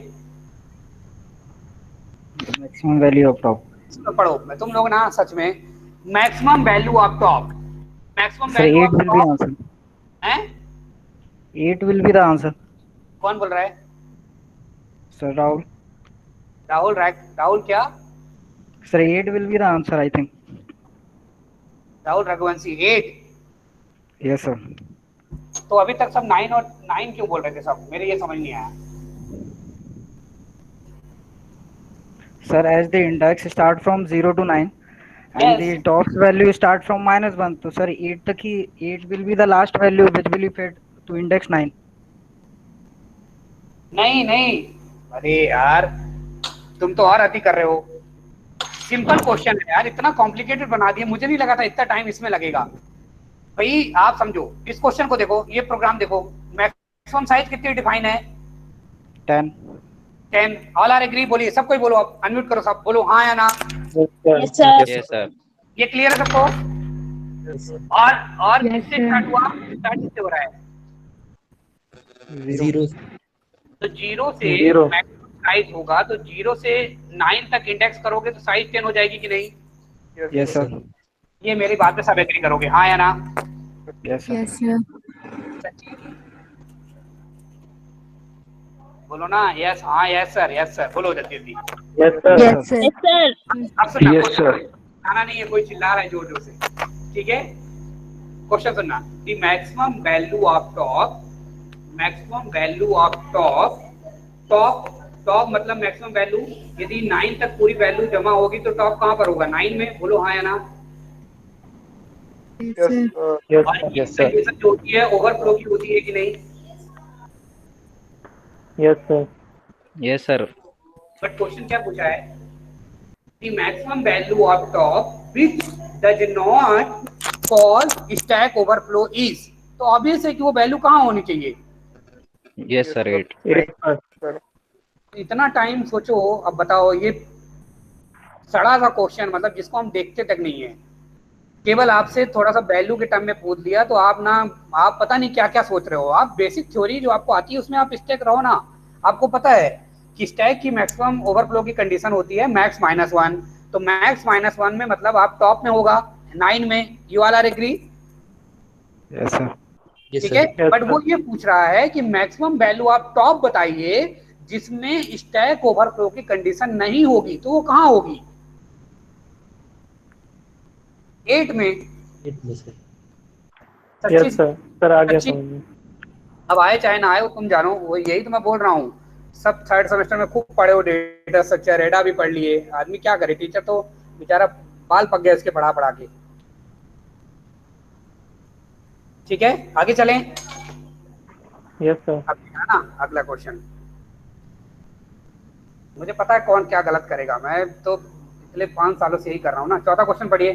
Maximum value of top. इसमें पढ़ो, मैं तुम लोग ना सच में maximum value of top, maximum sir value 8 of will be top answer. है। 8 विल बी द आंसर। कौन बोल रहा है? सर राहुल। राहुल क्या? Sir 8 will be the answer I think. Rahul Raghuvanshi 8। Yes sir. तो अभी तक सब 9 और 9 क्यों बोल रहे थे सब? मेरे ये समझ नहीं आया। Sir, as the index start from 0 to 9 and Yes. the top's value start from -1, so sir 8 तक ही 8 will be the last value which will be fed to index 9. नहीं, अरे यार तुम तो और अति कर रहे हो। सिंपल क्वेश्चन है यार, इतना कॉम्प्लिकेटेड बना दिया, मुझे नहीं लगा था इतना टाइम इसमें लगेगा। भाई आप समझो इस क्वेश्चन को, देखो ये प्रोग्राम देखो, मैक्सिमम साइज कितनी डिफाइन है? 10। ऑल आर एग्री बोलिए, सब कोई बोलो, आप अनम्यूट करो, सब बोलो हाँ या ना। Yes sir. ये क्लियर है सबको? और किससे स्टार्ट हुआ? स्टार्ट किससे हो रहा है? 0 तो 0 से Zero. मैक्सिमम साइज होगा, तो 0 से 9 तक इंडेक्स करोगे तो साइज 10 हो जाएगी कि नहीं? Yes sir. ये मेरी बात पे सब एग्री करोगे, हाँ या ना? Yes Yes, sir. बोलो ना यस, हाँ यस सर बोलो जल्दी जल्दी। Yes, sir. Yes, sir. अब सुनना, Yes, sir. आना नहीं है, कोई चिल्ला रहा है जोर जोर से, ठीक है? क्वेश्चन सुनना, the maximum value of top, maximum value of top मतलब मैक्सिमम वैल्यू, यदि 9 तक पूरी वैल्यू जमा होगी तो टॉप कहाँ पर होगा? 9 में, बोलो हाँ या ना? Yes, sir. Yes, और sir. ये कंडीशन जो होती है ओवरफ्लो की होती है कि नहीं? Yes, sir. Yes sir. But question क्या पूछा है? The maximum value of top which does not cause stack overflow is, तो ऑब्वियस है कि वो वैल्यू कहाँ होनी चाहिए? Yes sir 8। 8, sir. इतना टाइम सोचो, अब बताओ, ये सड़ा सा क्वेश्चन, मतलब जिसको हम देखते तक नहीं है, केवल आपसे थोड़ा सा वैल्यू के टर्म में पूछ लिया तो आप पता नहीं क्या क्या सोच रहे हो। आप बेसिक थ्योरी जो आपको आती है उसमें आप स्टैक रहो ना। आपको पता है कि स्टैक की मैक्सिमम ओवरफ्लो की कंडीशन होती है मैक्स -1, तो मैक्स -1 में मतलब आप टॉप में होगा 9 में। You all are agree? Yes sir. ठीक है, Yes, बट sir. वो ये पूछ रहा है कि मैक्सिमम वैल्यू आप टॉप बताइए जिसमें स्टैक ओवरफ्लो की कंडीशन नहीं होगी, तो वो कहाँ होगी? 8 में। Yes, sir. Sir, आ गया समझ में. अब आए चाहे ना आए वो तुम जानो, वो यही तो मैं बोल रहा हूँ। सब थर्ड सेमेस्टर में खूब पढ़े हो, डेटा स्ट्रक्चर रेडा भी पढ़ लिए, आदमी क्या करे, टीचर तो बेचारा बाल पक गया इसके पढ़ा पढ़ा के। ठीक है, आगे चलें। Yes, sir. अब है ना अगला क्वेश्चन, मुझे पता है कौन क्या गलत करेगा, मैं तो पिछले 5 सालों से यही कर रहा हूँ ना। चौथा क्वेश्चन पढ़िए,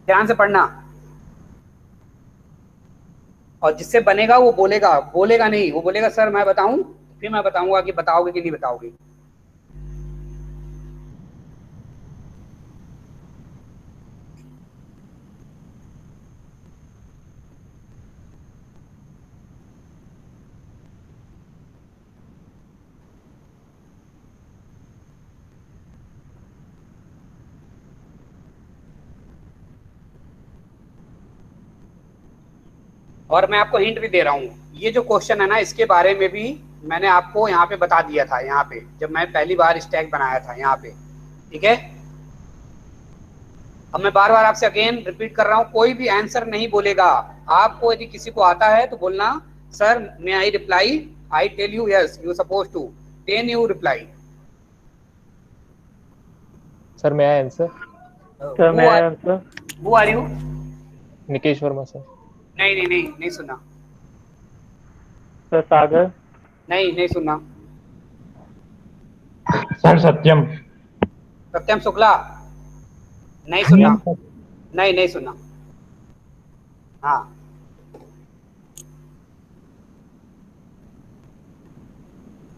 ध्यान से पढ़ना, और जिससे बनेगा वो बोलेगा नहीं, वो बोलेगा सर मैं बताऊं, फिर मैं बताऊंगा कि बताओगे कि नहीं बताओगे। और मैं आपको हिंट भी दे रहा हूँ, ये जो क्वेश्चन है ना इसके बारे में भी मैंने आपको यहाँ पे बता दिया था, यहाँ पे जब मैं पहली बार स्टैक बनाया था यहाँ पे। ठीक है, अब मैं बार बार आपसे अगेन रिपीट कर रहा हूँ, कोई भी आंसर नहीं बोलेगा। आपको यदि किसी को आता है तो बोलना sir may I reply, I tell you yes you suppose to, then you reply. Sir may I answer? Sir, may I answer? Who are you? Nikesh Verma sir. नहीं सुना। Sir, सागर. नहीं सुना। सर सत्यम। सत्यम शुक्ला, नहीं सुना। नहीं सुना। हाँ,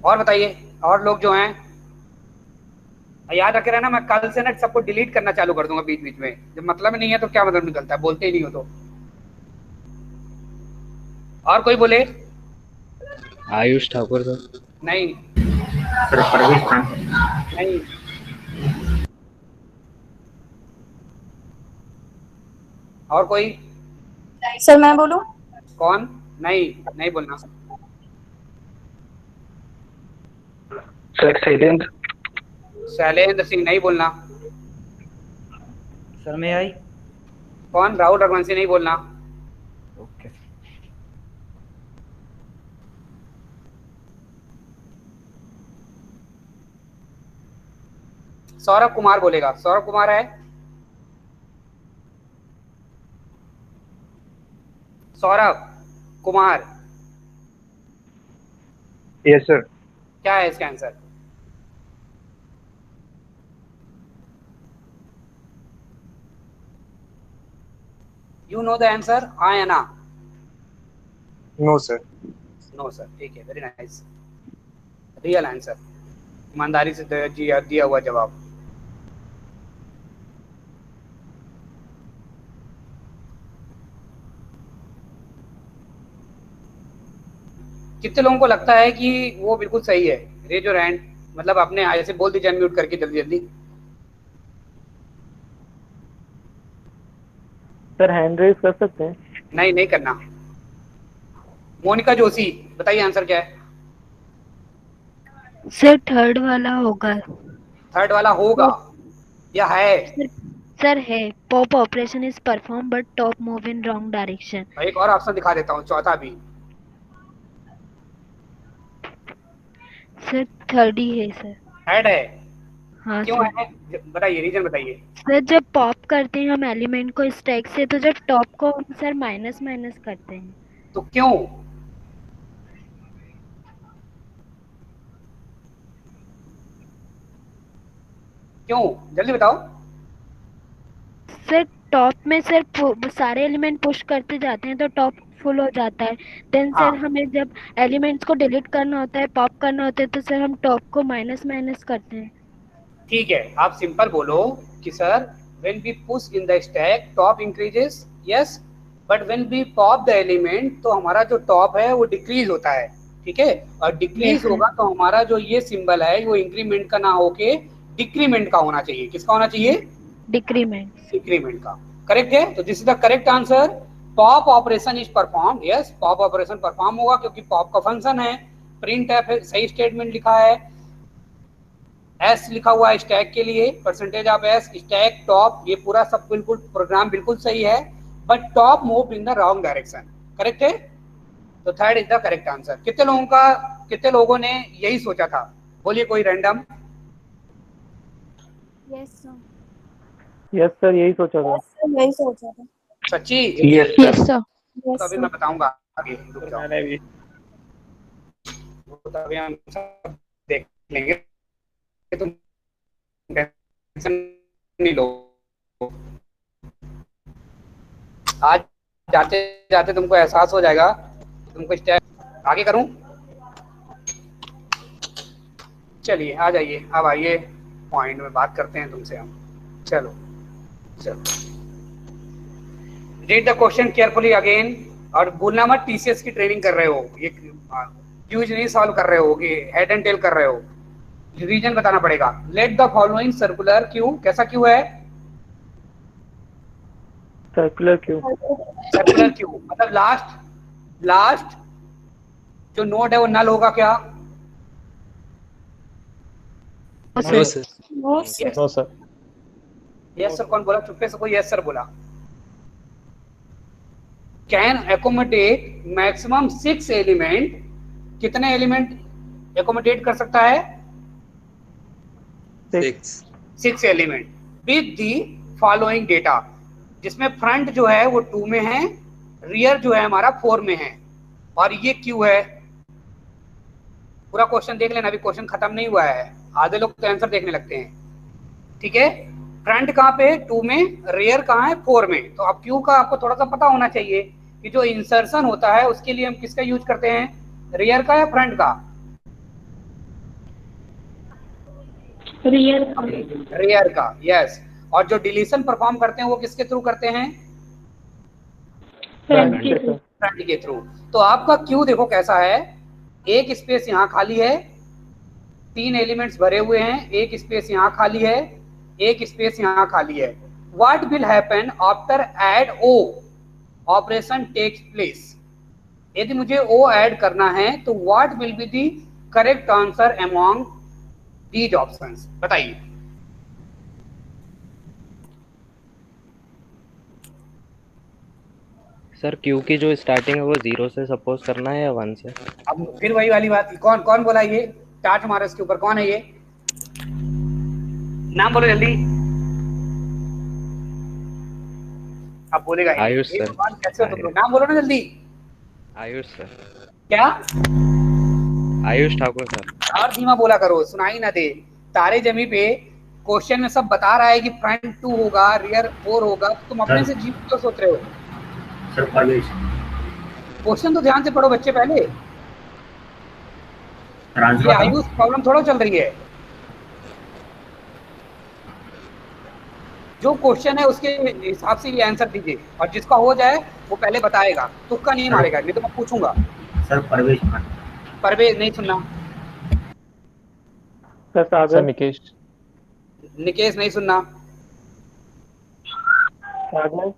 और बताइए, और लोग जो हैं याद रखे रहना, मैं कल से ना सबको डिलीट करना चालू कर दूंगा बीच बीच में, जब मतलब नहीं है तो क्या मतलब निकलता है, बोलते ही नहीं हो तो। और कोई बोले? आयुष ठाकुर सर। नहीं। और कोई? सर मैं बोलूं? कौन? नहीं बोलना। सर शैलेंद्र सिंह, नहीं बोलना। सर में आई। कौन? राहुल रघुवंशी, नहीं बोलना। ओके। सौरभ कुमार बोलेगा। सौरभ कुमार है? सौरभ कुमार। Yes sir. क्या है इसका answer? You know the answer, हाँ या ना? No sir. नो सर, ठीक है, वेरी नाइस, रियल आंसर, ईमानदारी से दिया हुआ जवाब। कितने लोगों को लगता है कि वो बिल्कुल सही है? रेज योर हैंड, मतलब आपने ऐसे बोल दीजिए अनम्यूट करके जल्दी जल्दी। सर हैंड रेज कर सकते हैं? नहीं, नहीं करना। मोनिका जोशी, बताइए आंसर क्या है? सर थर्ड वाला होगा। थर्ड वाला होगा या है? सर है, pop operation is perform but top move in wrong direction. एक और ऑप्शन दिखा देता हूँ, चौथा भी। सर थर्ड ही है सर। थर्ड है? हाँ क्यों सर। है, बताइए, रीजन बताइए। सर जब पॉप करते हैं हम एलिमेंट को स्टैक से, तो जब टॉप को हम सर माइनस माइनस करते हैं। तो क्यों? क्यों, जल्दी बताओ। सर टॉप में सर सारे एलिमेंट पुश करते जाते हैं तो टॉप फुल हो जाता है। देन हाँ, सर हमें जब एलिमेंट्स को डिलीट करना होता है, पॉप करना होता है, तो सर हम टॉप को माइनस माइनस करते हैं। ठीक है, आप सिंपल बोलो कि sir when we push in the stack top increases, yes, but when we pop the element तो हमारा जो टॉप है वो डिक्रीज होता है, ठीक है, और डिक्रीज Yes, sir. होगा तो हमारा जो ये सिंबल है वो इंक्रीमेंट का ना होके डिक्रीमेंट का होना चाहिए। किसका होना चाहिए? डिक्रीमेंट। डिक्रीमेंट का। करेक्ट है, तो this is the correct answer. Pop operation is perform, yes, pop operation perform होगा क्योंकि पॉप का फंक्शन है, प्रिंट एफ है, सही स्टेटमेंट लिखा है, एस लिखा हुआ है स्टैक के लिए, percentage of S, stack top, ये पूरा सब बिल्कुल प्रोग्राम बिल्कुल सही है, but top move in the wrong direction. Correct है, तो third is the correct answer. कितने लोगों ने यही सोचा था? बोलिए कोई random. Yes sir. Yes sir, यही सोचा था। यही सोचा था। सच्ची? Yes sir. तो अभी मैं बताऊंगा आगे, रुक जाओ। मैंने भी। तो अभी हम सब देख लेंगे, तुम टेंशन नहीं लो। आज जाते जाते तुमको एहसास हो जाएगा, तुमको स्टेप आगे करूं। चलिए आ जाइए, अब आइए पॉइंट में बात करते हैं तुमसे हम। चलो read the question carefully again, और भूलना मत टीसीएस की ट्रेनिंग कर रहे हो, ये क्यूज नहीं सॉल्व कर रहे हो, कि हेड एंड टेल कर रहे हो, रीजन बताना पड़ेगा। Let the following circular queue, कैसा क्यू है? Circular queue. सर्कुलर क्यू मतलब लास्ट जो नोड है वो नल होगा क्या? No sir. No sir. Yes sir कौन बोला? चुप्पे से कोई यस सर बोला। कैन एकोमोडेट मैक्सिमम 6 एलिमेंट, कितने एलिमेंट एकोमोडेट कर सकता है? 6 element with the following data, जिसमें फ्रंट जो है वो 2 में है, रियर जो है हमारा 4 में है, और ये क्यू है। पूरा क्वेश्चन देख लेना, अभी क्वेश्चन खत्म नहीं हुआ है, आधे लोग तो आंसर देखने लगते हैं, ठीक है। फ्रंट कहाँ पे? 2 में, रियर कहाँ है? 4 में। तो अब क्यू का आपको थोड़ा सा पता होना चाहिए कि जो इंसर्शन होता है उसके लिए हम किसका यूज करते हैं, रियर का या फ्रंट का? रियर का, यस। और जो डिलीशन परफॉर्म करते हैं वो किसके थ्रू करते हैं? फ्रंट के थ्रू। तो आपका क्यू देखो कैसा है, एक स्पेस यहाँ खाली है, 3 एलिमेंट्स भरे हुए हैं, एक स्पेस यहाँ खाली है, एक स्पेस यहाँ खाली है। What will happen after add O operation takes place? यदि मुझे ओ ऐड करना है तो what will be the correct answer among these options? बताइए। सर क्यू की जो स्टार्टिंग है वो 0 से सपोज करना है या 1 से? अब फिर वही वाली बात, कौन बोला ये? टाट मारो इसके ऊपर, कौन है ये? नाम बोलो जल्दी। अब बोलेगा आयुष सर। कैसे हो तुम लोग? नाम बोलो ना जल्दी। आयुष सर। क्या? आयुष ठाकुर सर। और धीमा बोला करो, सुनाई ना दे। तारे जमी पे क्वेश्चन में सब बता रहा है कि फ्रंट 2 होगा, रियर 4 होगा, तुम अपने से जीव क्यों सोच रहे हो? सर परवेश। क्वेश्चन तो ध्यान से पढ़ो बच्चे पहले, सर आंसर ये बताओ। आयुष प्रॉब्लम थोड़ा चल रही है। जो क्वेश्चन है उसके हिसाब से ये आंसर दीजिए, और जिसका हो जाए वो पहले बताएगा, तुक्का नहीं मारेगा, नहीं तो मैं पूछूंगा। सर परवेश। परवेज नहीं सुनना, सर सर सागर, निकेश। निकेश नहीं सुनना, सागर,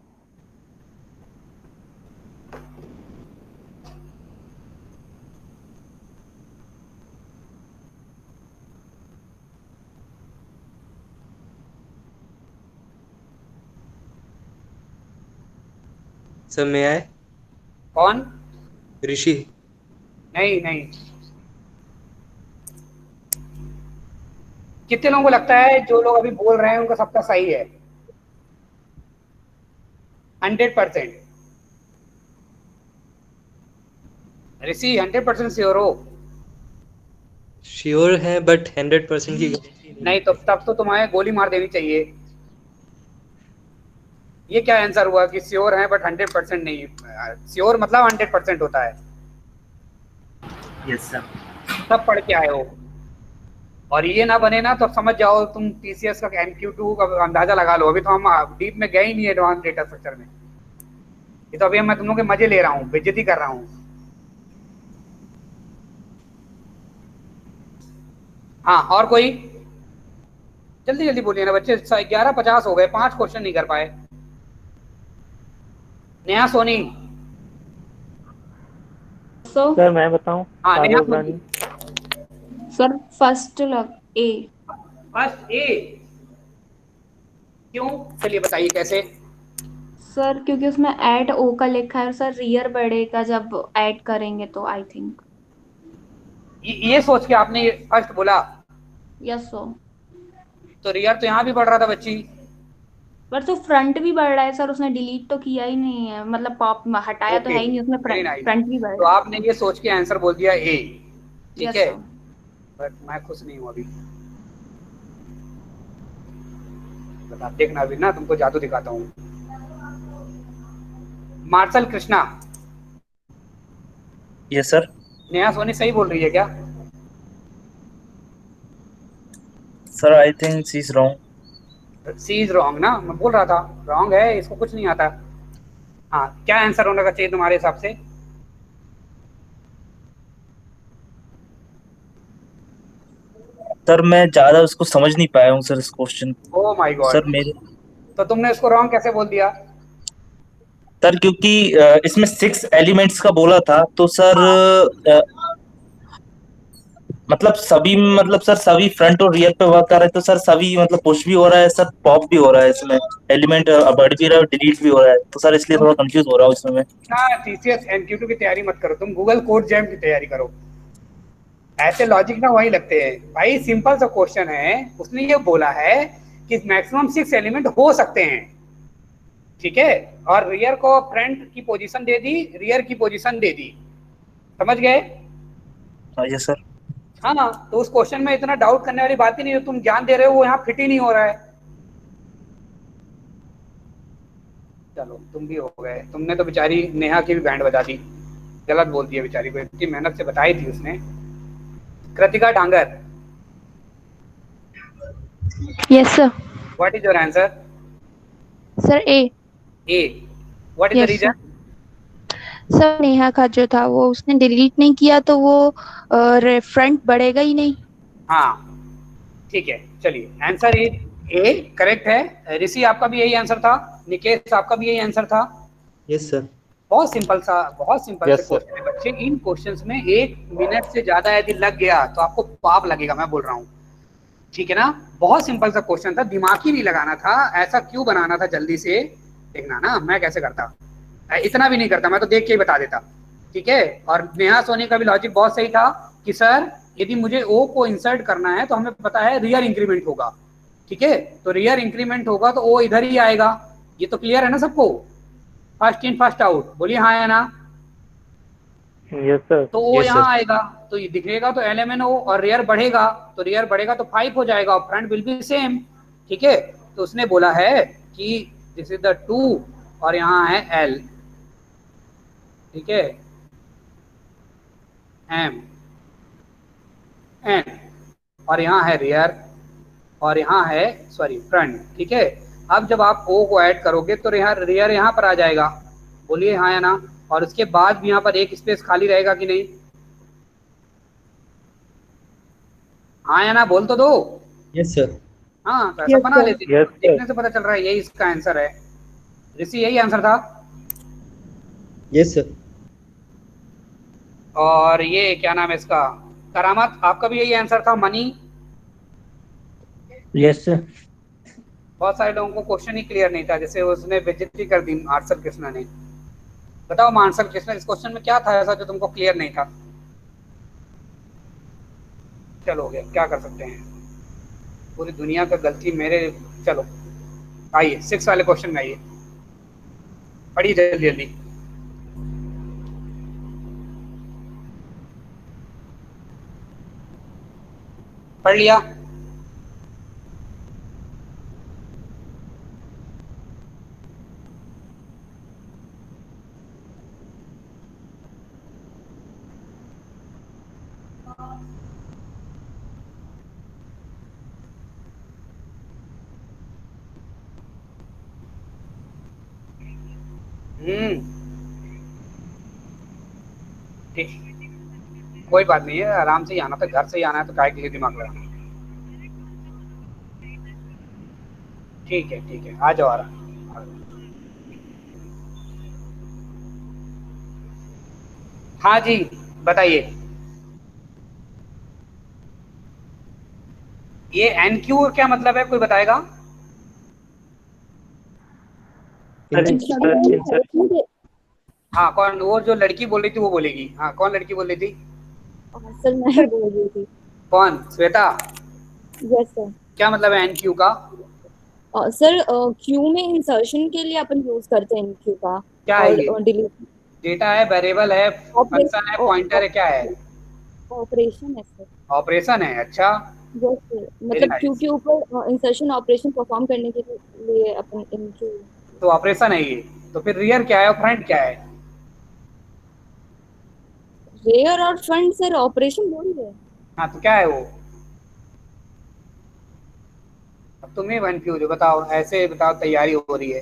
सर मैं आए कौन? ऋषि। नहीं नहीं। कितने लोगों को लगता है जो लोग अभी बोल रहे हैं उनका सबका सही है? 100%। ऋषि 100% श्योर हो? श्योर है बट 100% की गारंटी नहीं तो तब तो तुम्हें गोली मार देनी चाहिए। ये क्या आंसर हुआ कि श्योर है बट 100% नहीं? श्योर मतलब 100% होता है। Yes sir. सब पढ़ के आए हो, और ये ना बने ना तो समझ जाओ तुम टीसीएस का MQ2 का अंदाजा लगा लो। अभी तो हम डीप में गए ही नहीं एडवांस डेटा स्ट्रक्चर में, ये तो अभी मैं तुम लोग के मजे ले रहा हूँ, बेइज्जती कर रहा हूँ। हाँ और कोई? जल्दी जल्दी बोलिए ना बच्चे, 11:50 हो गए, 5 क्वेश्चन नहीं कर पाए। नेहा सोनी। सर मैं बताऊं? हाँ सागर Neha उबरानी। Soni. Sir first A. First A क्यों? चलिए बताइए कैसे। सर क्योंकि उसमें ऐड ओ का लिखा है सर, रियर बढ़ेगा जब ऐड करेंगे तो आई थिंक। ये सोच के आपने फर्स्ट बोला? Yes sir. तो रियर तो यहाँ भी बढ़ रहा था बच्ची। पर तो फ्रंट भी बढ़ रहा है सर, उसने डिलीट तो किया ही नहीं है, मतलब पॉप हटाया तो है ही नहीं, उसमें Very nice. फ्रंट भी बढ़ तो रहा है। आपने ये सोच के आंसर बोल दिया ए, ठीक Yes, है? sir. बट मैं खुश नहीं हूँ अभी। बता देखना अभी ना, तुमको जादू दिखाता हूँ। मार्शल कृष्णा। Yes sir. नेहा सोनी सही बोल रही है क्या? Sir I think she is wrong. She is wrong ना, मैं बोल रहा था रॉन्ग है, इसको कुछ नहीं आता। हाँ क्या आंसर होने का चाहिए तुम्हारे हिसाब से? सर मैं ज्यादा उसको समझ नहीं पाया हूँ सर इस question. Oh my God. Sir मेरे तो तुमने इसको रॉन्ग कैसे बोल दिया? सर क्योंकि इसमें 6 एलिमेंट्स का बोला था तो सर मतलब सर सभी फ्रंट और रियर पे वर्क कर रहे हैं, तो सर सभी मतलब पुश भी हो रहा है सर, पॉप भी हो रहा है इसमें, एलिमेंट बढ़ भी रहा है, डिलीट भी हो रहा है, तो सर इसलिए थोड़ा कंफ्यूज हो रहा हूँ इसमें मैं। TCS MQ2 की तैयारी मत करो, तुम गूगल कोड जैम की तैयारी करो। ऐसे लॉजिक ना वही लगते हैं भाई। सिंपल सा क्वेश्चन है, उसने ये बोला है कि मैक्सिमम 6 एलिमेंट हो सकते हैं, ठीक है? और रियर को फ्रंट की पोजीशन दे दी, रियर की पोजीशन दे दी, समझ गए? Yes sir. हाँ तो उस क्वेश्चन में इतना डाउट करने वाली बात ही नहीं है, तुम ज्ञान दे रहे हो वो यहाँ फिट ही नहीं हो रहा है। चलो तुम भी हो गए, तुमने तो बेचारी नेहा की भी बैंड बजा दी, गलत बोल दिया बेचारी को, इतनी मेहनत से बताई थी उसने। Kritika Dangar. Yes sir. What is your answer? Sir A. What is the Yes, reason? Sir Neha का जो था वो उसने डिलीट नहीं किया तो वो फ्रंट बढ़ेगा ही नहीं। हाँ ठीक है, चलिए आंसर इज ए, करेक्ट है। ऋषि आपका भी यही आंसर था, निकेश आपका भी यही आंसर था। Yes sir. बहुत सिंपल से Yes, क्वेश्चन है बच्चे। इन क्वेश्चंस में 1 मिनट से ज्यादा यदि लग गया तो आपको पाप लगेगा, मैं बोल रहा हूँ, ठीक है ना? बहुत सिंपल सा क्वेश्चन था, दिमाग ही नहीं लगाना था। ऐसा क्यों बनाना था जल्दी से? देखना ना मैं कैसे करता, इतना भी नहीं करता, मैं तो देख के ही बता देता, ठीक है? और नेहा सोनी का भी लॉजिक बहुत सही था कि सर यदि मुझे ओ को इंसर्ट करना है तो हमें पता है रियर इंक्रीमेंट होगा, ठीक है? तो रियर इंक्रीमेंट होगा तो ओ इधर ही आएगा। ये तो क्लियर है ना सबको? फर्स्ट इन फर्स्ट आउट, बोलिए हाँ या ना? Yes sir. तो ओ यहाँ आएगा तो ये दिखेगा तो LMNO, और रियर बढ़ेगा तो रियर बढ़ेगा तो 5 हो जाएगा, और फ्रंट विल बी सेम, ठीक है? तो उसने बोला है कि दिस इज द 2 और यहाँ है L, ठीक है, एम एन, और यहाँ है रियर, और यहाँ है सॉरी फ्रंट। ठीक है, अब जब आप ओ को ऐड करोगे तो यहाँ रियर यहाँ पर आ जाएगा, बोलिए हाँ या ना। और उसके बाद भी यहाँ पर एक स्पेस खाली रहेगा कि नहीं, हाँ या ना बोल तो दो। Yes sir. हाँ तो ऐसा Yes, बना sir. लेते हैं, Yes, sir. देखने से पता चल रहा है यही इसका आंसर है। ऋषि यही आंसर था, यस सर। और ये क्या नाम है इसका, करामत आपका भी यही आंसर था, मनी। Yes sir. बहुत सारे लोगों को क्वेश्चन ही क्लियर नहीं था, जैसे उसने बेइज्जती कर दी मार्शल कृष्णा ने। बताओ मार्शल कृष्णा, इस क्वेश्चन में क्या था ऐसा जो तुमको क्लियर नहीं था? चलो हो गया, क्या कर सकते हैं, पूरी दुनिया का गलती मेरे। चलो आइए 6 वाले क्वेश्चन में आइए, पढ़िए जल्दी जल्दी। पढ़ लिया? ठीक, कोई बात नहीं है, आराम से ही आना था, घर से ही आना है तो काय के लिए दिमाग लगाना। ठीक है आ जाओ आराम। हाँ जी बताइए, ये एन क्यू का क्या मतलब है, कोई बताएगा? हाँ कौन, वो जो लड़की बोल रही थी वो बोलेगी। हाँ कौन लड़की बोल रही थी? सर मैं बोल रही थी। कौन, श्वेता? Yes sir. क्या मतलब है एन क्यू का? सर क्यू में इंसर्शन के लिए अपन यूज करते हैं क्यू का। क्या है ये? डिलीट डेटा है, वेरिएबल है, फंक्शन है, पॉइंटर है, क्या है? ऑपरेशन है सर। ऑपरेशन है, अच्छा। यस सर, मतलब क्यू के ऊपर इंसर्शन ऑपरेशन परफॉर्म करने के लिए अपन इन क्यू। तो ऑपरेशन है ये, तो फिर रियर क्या है और फ्रंट क्या है? रेयर और फ्रंट सर ऑपरेशन बोल रहे हैं। हाँ तो क्या है वो? अब तुम ही कंफ्यूज हो, बताओ, ऐसे बताओ, तैयारी हो रही है।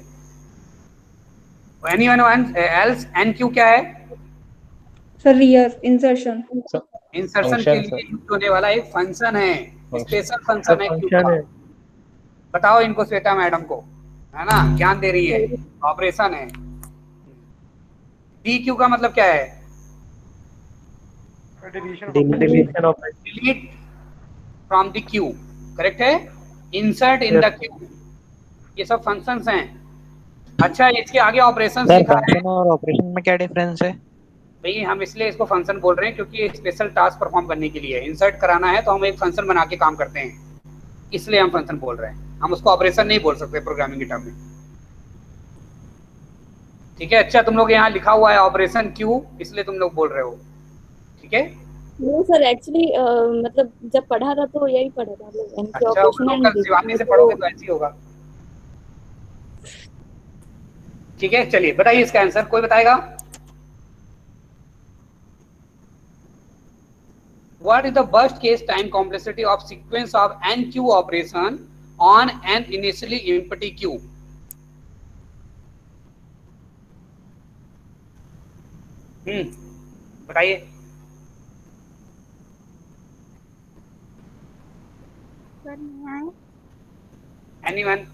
एनीवन एल्स, एन क्यू क्या है? Sir rear insertion. इंसर्शन के लिए यूज होने वाला एक फंक्शन है, स्पेशल फंक्शन है क्यू का। बताओ इनको, श्वेता मैडम को, है ना, ज्ञान दे रही है, ऑपरेशन है। डी क्यू का मतलब क्या है? Delete from the Q, correct है, इंसर्ट इन द क्यू, ये सब फंक्शंस हैं। अच्छा इसके आगे ऑपरेशन लिखा है। फंक्शन और ऑपरेशन में क्या डिफरेंस है? भाई हम इसलिए इसको फंक्शन बोल रहे हैं क्योंकि स्पेशल टास्क परफॉर्म करने के लिए इंसर्ट कराना है तो हम एक फंक्शन बना के काम करते हैं, इसलिए हम फंक्शन बोल रहे हैं, हम उसको ऑपरेशन नहीं बोल सकते प्रोग्रामिंग के टर्म में। ठीक है, अच्छा तुम लोग यहाँ लिखा हुआ है ऑपरेशन क्यू, इसलिए तुम लोग बोल रहे हो, ठीक है। वो सर एक्चुअली मतलब जब पढ़ा था तो यही पढ़ा था। अच्छा लोकल शिवानी से पढ़ोगे तो ऐसे ही होगा। ठीक है चलिए बताइए इसका आंसर, कोई बताएगा? What is the worst case time complexity of sequence of NQ operation on an initially empty queue? बताइए। Anyone?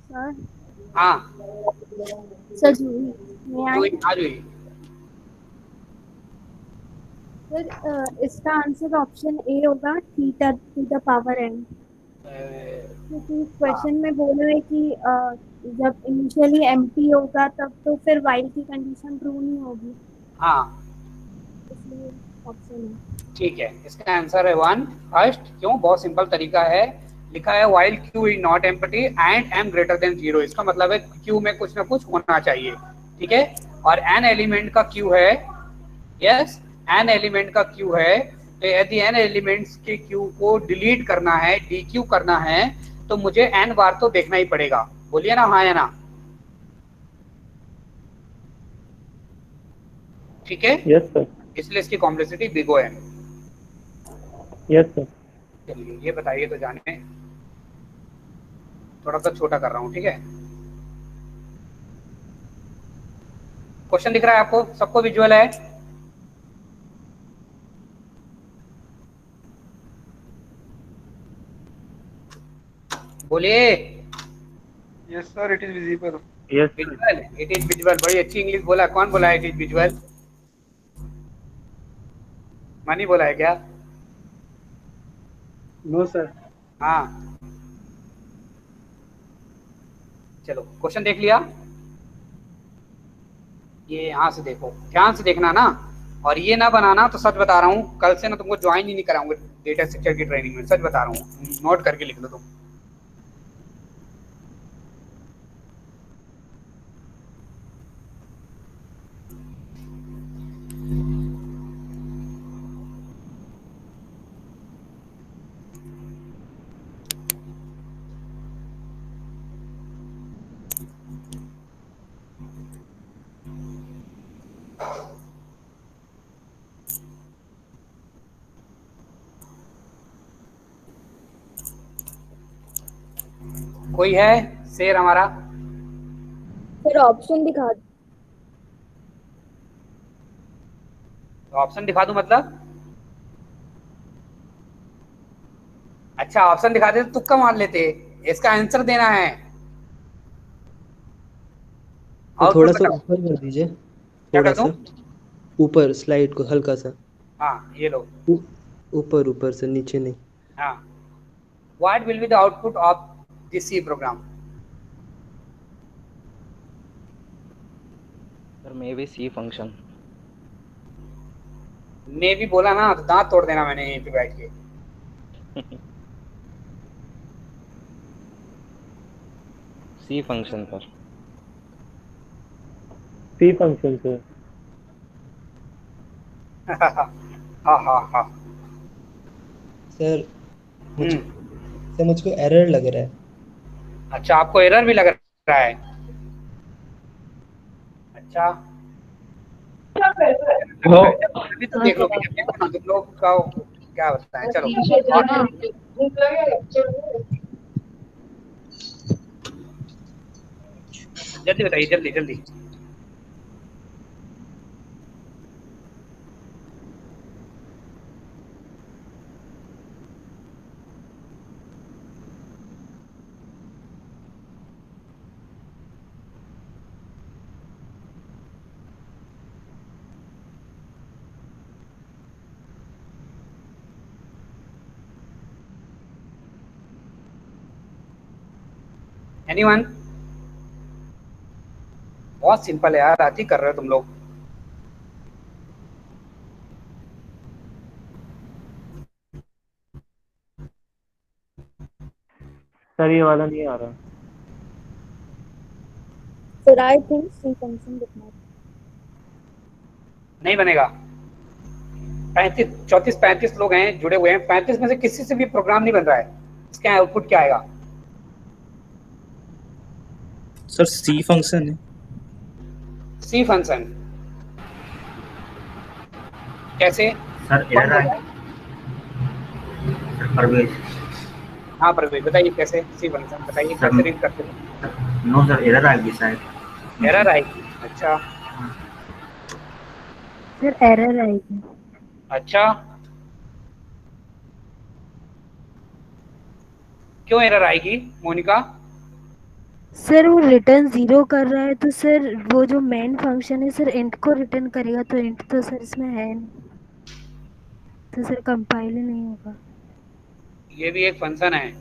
सर हाँ सर जूही आ जाइए। सर इसका आंसर ऑप्शन ए होगा, theta to the power n. क्योंकि क्वेश्चन में बोल रहे कि जब इनिशियली एम्प्टी होगा तब तो फिर वाइल की कंडीशन ट्रू नहीं होगी। हाँ इसलिए ऑप्शन है। ठीक है, इसका आंसर है 1 फर्स्ट। क्यों? बहुत सिंपल तरीका है, लिखा है while Q is not empty and m greater than 0, इसका मतलब है क्यू में कुछ ना कुछ होना चाहिए, ठीक है। और n एलिमेंट का क्यू है, यस n एलिमेंट का क्यू है, तो यदि n एलिमेंट्स के क्यू को डिलीट करना है, डीक्यू करना है, तो मुझे n बार तो देखना ही पड़ेगा, बोलिए ना हाँ या ना। ठीक है, यस सर, इसलिए इसकी कॉम्प्लेक्सिटी बिग O है। Yes sir. चलिए ये बताइए तो जाने, थोड़ा सा छोटा कर रहा हूँ, ठीक है। क्वेश्चन दिख रहा है आपको, सबको विजुअल है? बोलिए। Yes sir, it is visible. Yes visual, it is visual. बड़ी अच्छी इंग्लिश बोला। कौन बोला इट इज विजुअल? मनी बोला है क्या? No sir. हाँ, चलो क्वेश्चन देख लिया। ये यहाँ से देखो, ध्यान से देखना ना, और ये ना बनाना तो सच बता रहा हूँ, कल से ना तुमको ज्वाइन ही नहीं कराऊंगा डेटा स्ट्रक्चर की ट्रेनिंग में, सच बता रहा हूँ। नोट करके लिख लो तुम। कोई है शेर हमारा? फिर ऑप्शन दिखा दो। तो ऑप्शन दिखा दूं मतलब? अच्छा, ऑप्शन दिखा दे तो तुक्का मार लेते, इसका आंसर देना है। तो आउटपुट थोड़ा सा बताओ। ऊपर कर दीजिए, क्या थोड़ा कर दूं? सा ऊपर स्लाइड को हल्का सा हाँ, ये लो। ऊपर ऊपर से, नीचे नहीं। हाँ, what will be the output of this C program? Sir maybe C function. मे भी बोला ना तो दांत तोड़ देना मैंने यहीं पे बैठ के। सी फंक्शन सर। सी फंक्शन सर। हाँ हाँ हाँ। सर मुझको एरर लग रहा है। अच्छा, आपको एरर भी लग रहा है? अच्छा, अभी तो देख लो भैया, तुम लोग का क्या बताएं। चलो जल्दी बताइए, जल्दी जल्दी। एनीवन? बहुत सिंपल है यार, आती कर रहे हो तुम लोग। सर ये वाला नहीं आ रहा। फिर आई थिंक सी फंक्शन लिखना है। नहीं बनेगा। 35 34 35 लोग हैं जुड़े हुए हैं, 35 में से किसी से भी प्रोग्राम नहीं बन रहा है। इसका आउटपुट क्या आएगा? सर सी फंक्शन है। सी फंक्शन कैसे? सर एरर आएगा। सर परवेज। हाँ परवेज, बताइए कैसे सी फंक्शन, बताइए कैसे रीड करते हो? नो सर, एरर आएगी शायद। एरर आएगी? अच्छा फिर एरर आएगी। अच्छा, क्यों एरर आएगी मोनिका? सर वो रिटर्न 0 कर रहा है, तो सर वो जो मेन फंक्शन है सर इंट को रिटर्न करेगा, तो इंट तो सर इसमें है नहीं, तो सर कंपाइल ही नहीं होगा। ये भी एक फंक्शन है।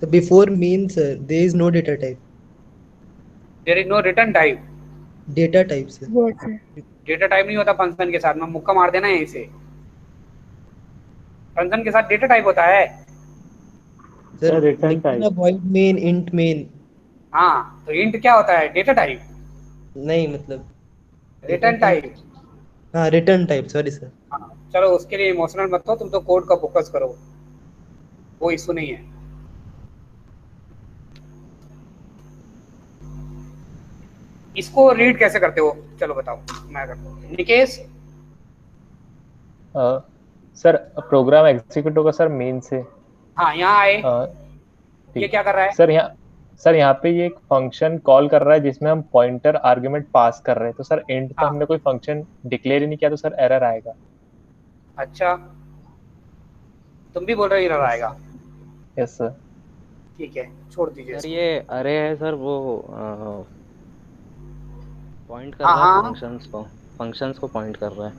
So before main sir, there is no data type. There is no return type. Data type sir. Yes sir. Data type नहीं होता फंक्शन के साथ में, मुक्का मार देना यहीं से। फंक्शन के साथ डेटा टाइप होता है। Sir return type. void main int main हाँ, तो इंट क्या होता है? Data type. नहीं, मतलब रिटर्न टाइप। हाँ रिटर्न टाइप, सॉरी सर। हाँ, चलो उसके लिए इमोशनल मत हो, तुम तो कोड का फोकस करो, वो इशू नहीं है। इसको रीड कैसे करते हो, चलो बताओ, मैं करता हूँ। निकेश सर प्रोग्राम एग्जीक्यूट होगा सर मेन से। हाँ यहाँ आए, ठीक। ये क्या कर रहा है? सर यहाँ पे ये एक फंक्शन कॉल कर रहा है जिसमें हम पॉइंटर आर्गुमेंट पास कर रहे हैं। तो सर एंड तक हमने कोई फंक्शन डिक्लेयर ही नहीं किया तो सर एरर आएगा। अच्छा, तुम भी बोल रहे हो एरर आएगा? Yes sir. ठीक है, छोड़ दीजिए। सर ये अरे है सर, वो पॉइंट कर हाँ, रहा है हाँ। फंक्शंस को पॉइंट कर रहा है,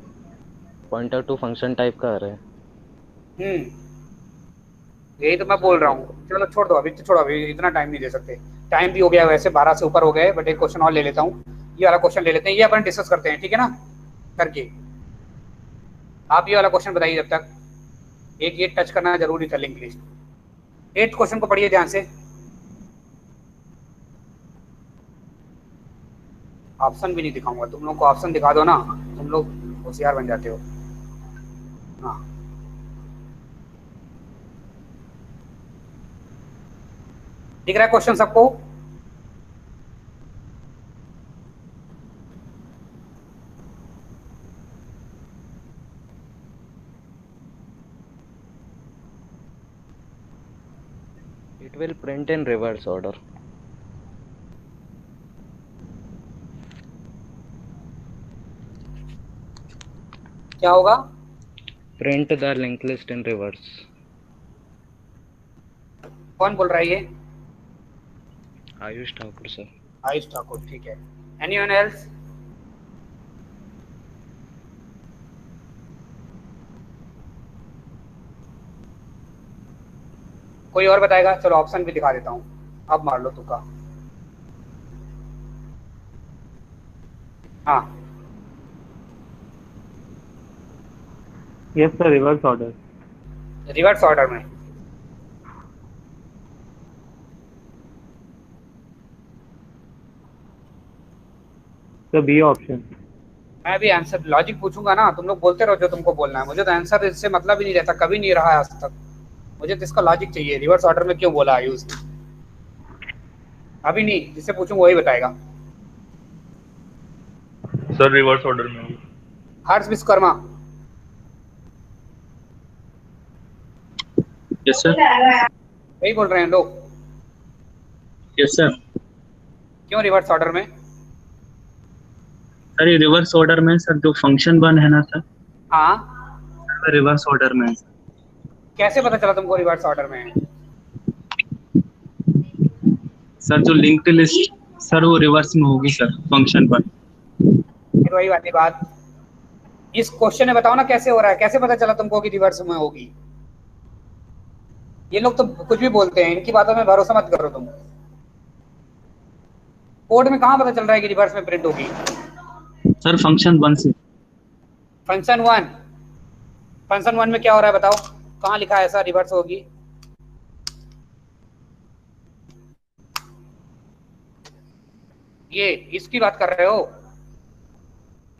पॉइंटर टू फंक्शन टाइप का अरे। यही तो मैं बोल रहा हूँ। चलो छोड़ दो, अभी तो छोड़ो, अभी इतना टाइम नहीं दे सकते। टाइम भी हो गया वैसे, 12 से ऊपर हो गए, बट एक क्वेश्चन और ले लेता हूँ। ये वाला क्वेश्चन ले लेते हैं, ये अपन डिस्कस करते हैं, ठीक है ना, करके। आप ये वाला क्वेश्चन बताइए जब तक। एक ये टच करना जरूरी था, लिंक लिस्ट। 8th क्वेश्चन को पढ़िए ध्यान से। ऑप्शन भी नहीं दिखाऊंगा, तुम लोग को ऑप्शन दिखा दो ना, तुम लोग होशियार बन जाते हो। हाँ, दिख रहा है क्वेश्चन सबको? It will print in reverse order. क्या होगा? Print the linked list in reverse. कौन बोल रहा है ये? आयुष ठाकुर सर। आयुष ठाकुर, ठीक है। Anyone else? कोई और बताएगा? चलो ऑप्शन भी दिखा देता हूँ, अब मार लो तुक्का। हाँ, yes sir, reverse order. Reverse order में। तो बी ऑप्शन। मैं भी आंसर लॉजिक पूछूंगा ना, तुम लोग बोलते रहो जो तुमको बोलना है, मुझे तो आंसर इससे मतलब ही नहीं रहता, कभी नहीं रहा है आज तक। मुझे तो इसका लॉजिक चाहिए, रिवर्स ऑर्डर में क्यों बोला आयुष? अभी नहीं, जिससे पूछूंगा वही बताएगा। सर रिवर्स ऑर्डर में। हर्ष विश्वकर्मा? Yes sir. वही बोल रहे हैं लोग? Yes sir. क्यों रिवर्स ऑर्डर में? सर ये रिवर्स ऑर्डर में सर, जो फंक्शन वन है ना सर, हाँ, रिवर्स ऑर्डर में। कैसे पता चला तुमको रिवर्स ऑर्डर में है? सर जो लिंक्ड लिस्ट सर वो रिवर्स में होगी सर, फंक्शन वन। फिर वही वाली बात, इस क्वेश्चन में बताओ ना कैसे हो रहा है, कैसे पता चला तुमको कि रिवर्स में होगी? ये लोग तो कुछ भी बोलते हैं, इनकी बातों में भरोसा मत करो तुम। कोड में कहाँ पता चल रहा है कि रिवर्स में प्रिंट होगी? सर फंक्शन वन से। फंक्शन वन में क्या हो रहा है बताओ, कहाँ लिखा है ऐसा रिवर्स होगी? ये इसकी बात कर रहे हो?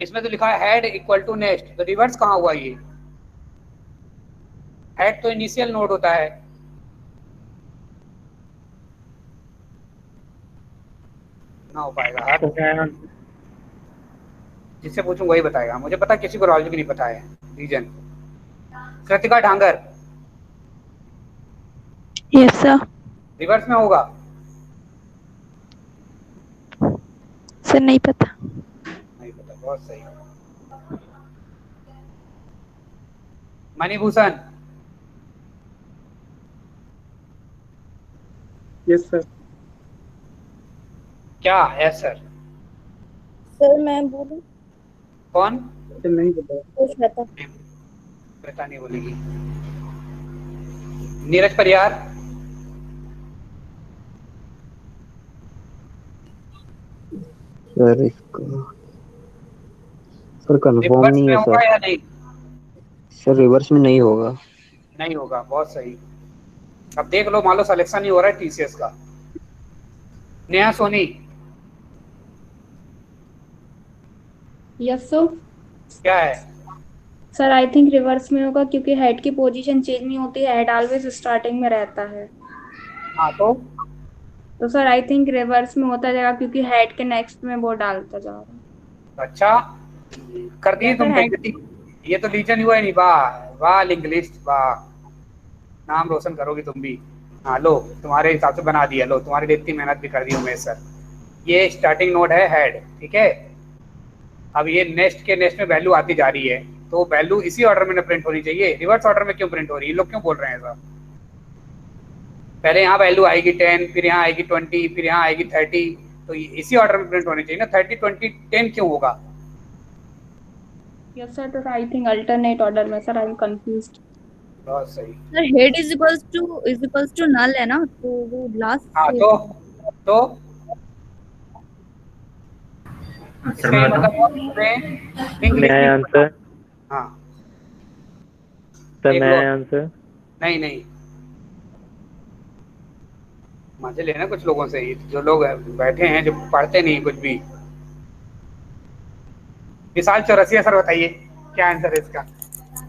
इसमें तो लिखा है हेड इक्वल टू नेक्स्ट, तो रिवर्स कहाँ हुआ? ये हेड तो इनिशियल नोड होता है। ना हो पाएगा हर, जिससे पूछूं वही बताएगा। मुझे पता किसी को लॉजिक नहीं पता है, reason. Kritika Dhangar? Yes sir. Reverse में होगा? सर नहीं पता। नहीं पता, बहुत सही। मणिभूषण? Yes sir. क्या? Yes sir. सर मैं बोलूं? कौन? नहीं पता। श्वेता नहीं बोलेगी। Neeraj Pariyar? Sir confirm reverse नहीं में है होगा सर। या नहीं? सर रिवर्स में नहीं होगा। नहीं होगा, बहुत सही। अब देख लो, मान लो सिलेक्शन नहीं हो रहा है टीसीएस का। नेहा सोनी? Yes sir. क्या है? सर आई थिंक रिवर्स में होगा क्योंकि हेड की पोजीशन चेंज नहीं होती है, हेड ऑलवेज स्टार्टिंग में रहता है। हाँ तो तो सर आई थिंक रिवर्स में होता जाएगा क्योंकि हेड के नेक्स्ट में वो डालता जा रहा है। अच्छा कर दी या तुम फिर हेड बेइज्जती। ये तो लीजन हुआ ही नहीं। वाह वाह लिंग्विस्ट वाह, नाम रोशन करोगी तुम भी। हाँ लो तुम्हारे हिसाब से बना दिया, लो तुम्हारे लिए इतनी मेहनत भी कर दी उमेश सर। ये स्टार्टिंग नोड है हेड, ठीक है। अब ये नेक्स्ट के नेक्स्ट में वैल्यू आती जा रही है, तो वैल्यू इसी ऑर्डर में प्रिंट होनी चाहिए, रिवर्स ऑर्डर में क्यों प्रिंट हो रही है? ये लोग क्यों बोल रहे हैं ऐसा? पहले यहाँ वैल्यू आएगी 10, फिर यहाँ आएगी 20, फिर यहाँ आएगी 30, तो इसी ऑर्डर में प्रिंट होनी चाहिए ना। 30, 20, 10 क्यों होगा? यस सर, तो आई थिंक अल्टरनेट ऑर्डर में सर, आई एम कंफ्यूज्ड। बहुत सही। Sir head is equals to null है ना, तो वो लास्ट हाँ तो सर मैं बताऊं? मैं आंसर हाँ सर देख मैं लो। आंसर नहीं मजे लेना कुछ लोगों से, ही जो लोग बैठे हैं जो पढ़ते नहीं कुछ भी। विशाल चौरसिया सर बताइए क्या आंसर है इसका?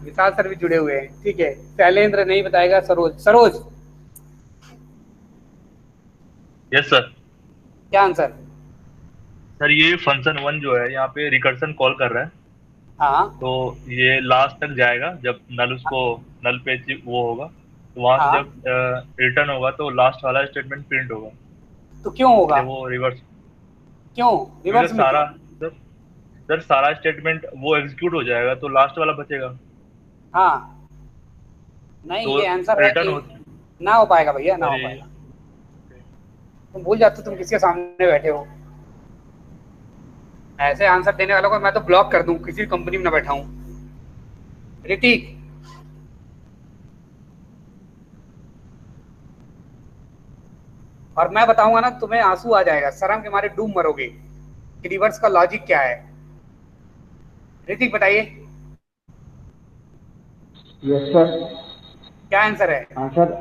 विशाल सर भी जुड़े हुए हैं, ठीक है। शैलेंद्र नहीं बताएगा। Saroj yes sir. क्या आंसर? सर ये फंक्शन 1 जो है यहाँ पे रिकर्सन कॉल कर रहा है, हाँ तो ये लास्ट तक जाएगा जब नल उसको नल पे वो होगा, तो वहां से जब रिटर्न होगा तो लास्ट वाला स्टेटमेंट प्रिंट होगा। तो क्यों होगा? वो रिवर्स क्यों रिवर्स में? सारा सर सारा स्टेटमेंट वो एग्जीक्यूट हो जाएगा तो लास्ट वाला बचेगा। हाँ नहीं तो ये आंसर है रिटर्न कि ना हो पाएगा भैया, ना हो पाएगा। तुम भूल जाते हो तुम किसके सामने बैठे हो। ऐसे आंसर देने वालों को मैं तो ब्लॉक कर दूं, किसी कंपनी में ना बैठा हूं। ऋतिक और मैं बताऊंगा ना तुम्हें आंसू आ जाएगा, शर्म के मारे डूब मरोगे कि रिवर्स का लॉजिक क्या है। ऋतिक बताइए यस सर। क्या आंसर है? हाँ सर।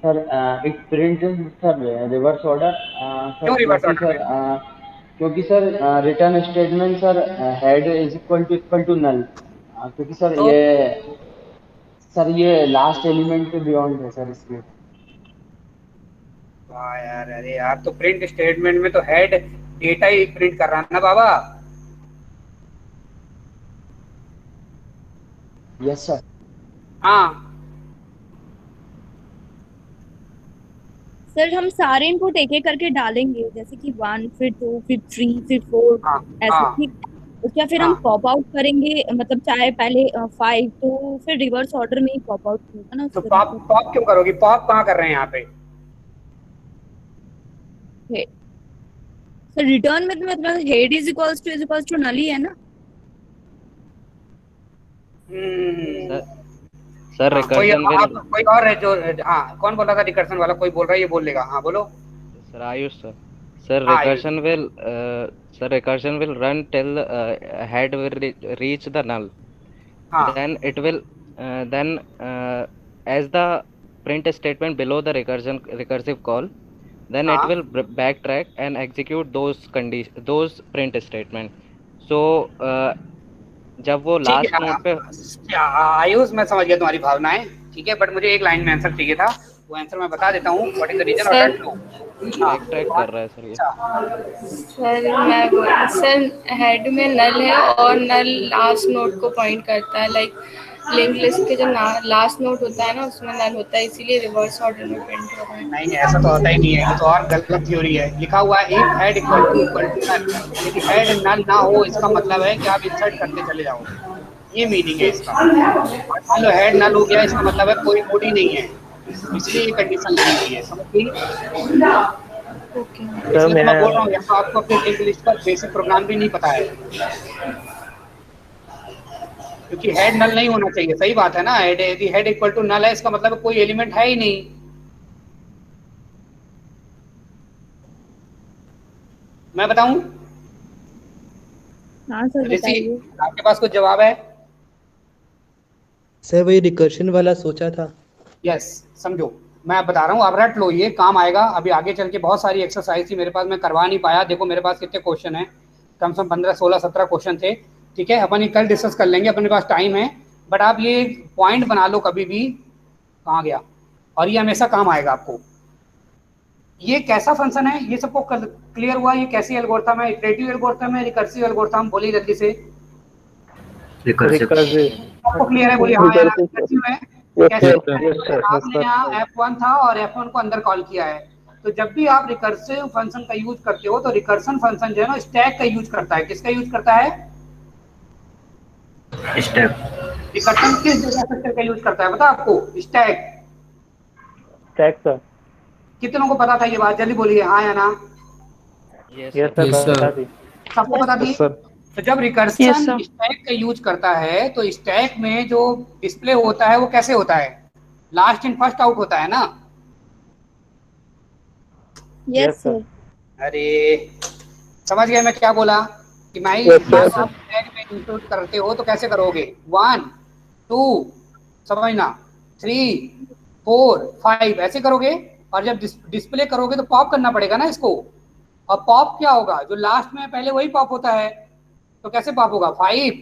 सर एक प्रिंट सर रिवर्स ऑर्डर क्यों रिवर्स क्योंकि ऑर्डर सर क्योंकि sir return statement sir head is equal to null, क्योंकि सर तो? ये लास्ट एलिमेंट के बियॉन्ड है सर, इसलिए। वाह यार, अरे यार तो प्रिंट स्टेटमेंट में तो हेड डेटा ही प्रिंट कर रहा है ना बाबा। Yes sir. हाँ सर हम सारे इनपुट एक एक करके डालेंगे, जैसे कि 1 फिर 2 फिर 3 फिर 4 ऐसे, हाँ। ठीक। उसका फिर हम पॉप आउट करेंगे, मतलब चाहे पहले 5 तो फिर रिवर्स ऑर्डर में ही पॉप आउट होगा ना। तो पॉप क्यों करोगी? पॉप कहाँ कर रहे हैं यहाँ पे? सर रिटर्न में तो मतलब head is equals to null ही है ना। सर रिकर्जन विल कोई और है जो? हाँ कौन बोल रहा था रिकर्जन वाला? कोई बोल रहा है, ये बोल लेगा। हाँ बोलो sir Ayush sir. Sir recursion will run till head will reach the null, then it will then as the print statement below the recursive call, then it will backtrack and execute those print statement. So जब वो last note पे आयुष मैं समझ गया तुम्हारी भावनाएं, ठीक है, बट मुझे एक लाइन में आंसर चाहिए था। वो आंसर मैं बता देता हूँ। What is the reason of that? Backtrack कर रहा है सर ये। सर हेड में नल है और नल लास्ट नोड को पॉइंट करता है, लाइक लिंक लिस्ट के जो लास्ट नोड होता है ना उसमें नल होता है, इसीलिए रिवर्स ऑर्डर में प्रिंट हो रहा है। नहीं ऐसा तो होता ही नहीं है, ये तो और गलत थ्योरी है। लिखा हुआ है if head equal to null, लेकिन हेड नल ना हो इसका मतलब है कि आप इंसर्ट करते चले जाओ, ये मीनिंग है इसका। मान लो हेड नल हो गया, इसका मतलब है कोई नोड ही नहीं है, इसलिए ये कंडीशन लगी हुई है। समझ गई? इसलिए मैं बोल रहा हूँ यहाँ आपको अपने लिंक लिस्ट का बेसिक प्रोग्राम भी नहीं पता है, क्योंकि हेड नल नहीं होना चाहिए। सही बात है ना, हेड इक्वल टू नल है इसका मतलब कोई एलिमेंट है ही नहीं। मैं बताऊं? हाँ सर बताइए। आपके पास कुछ जवाब है? सर वही रिकर्शन वाला सोचा था। यस समझो, मैं बता रहा हूँ, आप रट लो, ये काम आएगा। अभी आगे चल के बहुत सारी एक्सरसाइज थी मेरे पास, मैं करवा नहीं पाया। देखो मेरे पास कितने क्वेश्चन हैं, कम से कम 15, 16, 17 क्वेश्चन थे, ठीक है। अपन ये कल डिस्कस कर लेंगे, अपने पास टाइम है। बट आप ये पॉइंट बना लो कभी भी, कहाँ गया, और ये हमेशा काम आएगा आपको। ये कैसा फंक्शन है, ये सबको क्लियर हुआ? ये कैसी एल्गोरिथम है? इटरेटिव एल्गोरिथम है, रिकर्सिव एल्गोरिथम? बोलिए जल्दी से। आपको क्लियर है? बोलिए हाँ या ना, रिकर्सिव है। कैसे? आपने यहाँ F1 था और F1 को अंदर कॉल किया है, तो जब भी आप रिकर्सिव फंक्शन का यूज करते हो तो रिकर्सन फंक्शन जो है ना स्टैक का यूज करता है। किसका यूज करता है? स्टैक। रिकर्सन किस डेटा स्ट्रक्चर का यूज करता है पता आपको? स्टैक। Stack sir. कितनों को पता था ये बात? जल्दी बोलिए हाँ या ना। Yes sir. सबको पता थी? तो जब रिकर्सन स्टैक का यूज करता है तो स्टैक में जो डिस्प्ले होता है वो कैसे होता है? लास्ट इन फर्स्ट आउट होता है ना? Yes sir. अरे समझ गए मैं क्या बोला? कि मैं स्टैक में इंक्लूड करते हो तो कैसे करोगे? 1 2 समझना, 3 4 5 ऐसे करोगे, और जब डिस्प्ले करोगे तो पॉप करना पड़ेगा ना इसको। और पॉप क्या होगा? जो लास्ट में पहले वही पॉप होता है, तो कैसे पॉप होगा? 5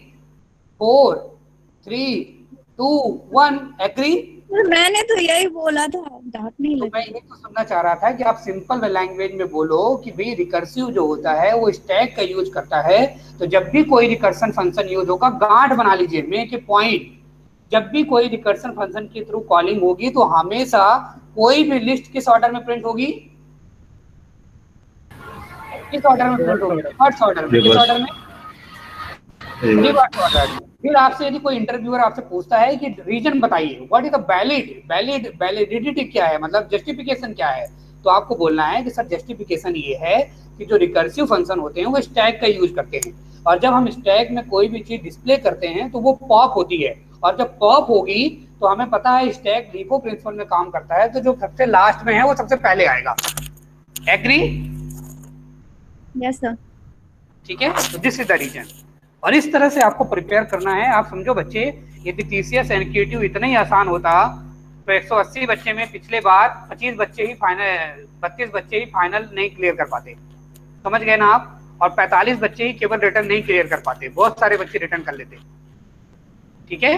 4 3 2 1। एग्री? मैंने तो यही बोला था, डांट नहीं लगी। मैं ये तो सुनना चाह रहा था कि आप सिंपल लैंग्वेज में बोलो कि भाई रिकर्सिव जो होता है वो स्टैक का यूज करता है। तो जब भी कोई रिकर्सन फंक्शन यूज होगा, गांठ बना लीजिए, मेक ए पॉइंट, जब भी कोई रिकर्सन फंक्शन के थ्रू कॉलिंग होगी तो हमेशा कोई भी लिस्ट किस ऑर्डर में प्रिंट होगी? किस ऑर्डर में प्रिंट होगी? फर्स्ट ऑर्डर में। किस ऑर्डर में? Reverse order. फिर आपसे यदि कोई इंटरव्यूअर आपसे पूछता है कि रीजन बताइए, व्हाट इज द वैलिडिटी क्या है, मतलब जस्टिफिकेशन क्या है, तो आपको बोलना है कि सर जस्टिफिकेशन ये है कि जो रिकर्सिव फंक्शन होते हैं वो स्टैक का यूज करते हैं, और जब हम स्टैक में कोई भी चीज डिस्प्ले करते हैं तो वो पॉप होती है, और जब पॉप होगी तो हमें पता है स्टैक LIFO प्रिंसिपल में काम करता है, तो जो सबसे लास्ट में है वो सबसे पहले आएगा। एग्री? Yes sir. ठीक है, तो दिस इज द रीजन। और इस तरह से आपको प्रिपेयर करना है। आप समझो बच्चे, यदि TCS NQT इतना ही आसान होता तो 180 बच्चे में पिछले बार 25 बच्चे ही फाइनल, 32 बच्चे ही फाइनल नहीं क्लियर कर पाते। समझ गए ना आप? और 45 बच्चे ही केवल रिटर्न नहीं क्लियर कर पाते, बहुत सारे बच्चे रिटर्न कर लेते। ठीक है,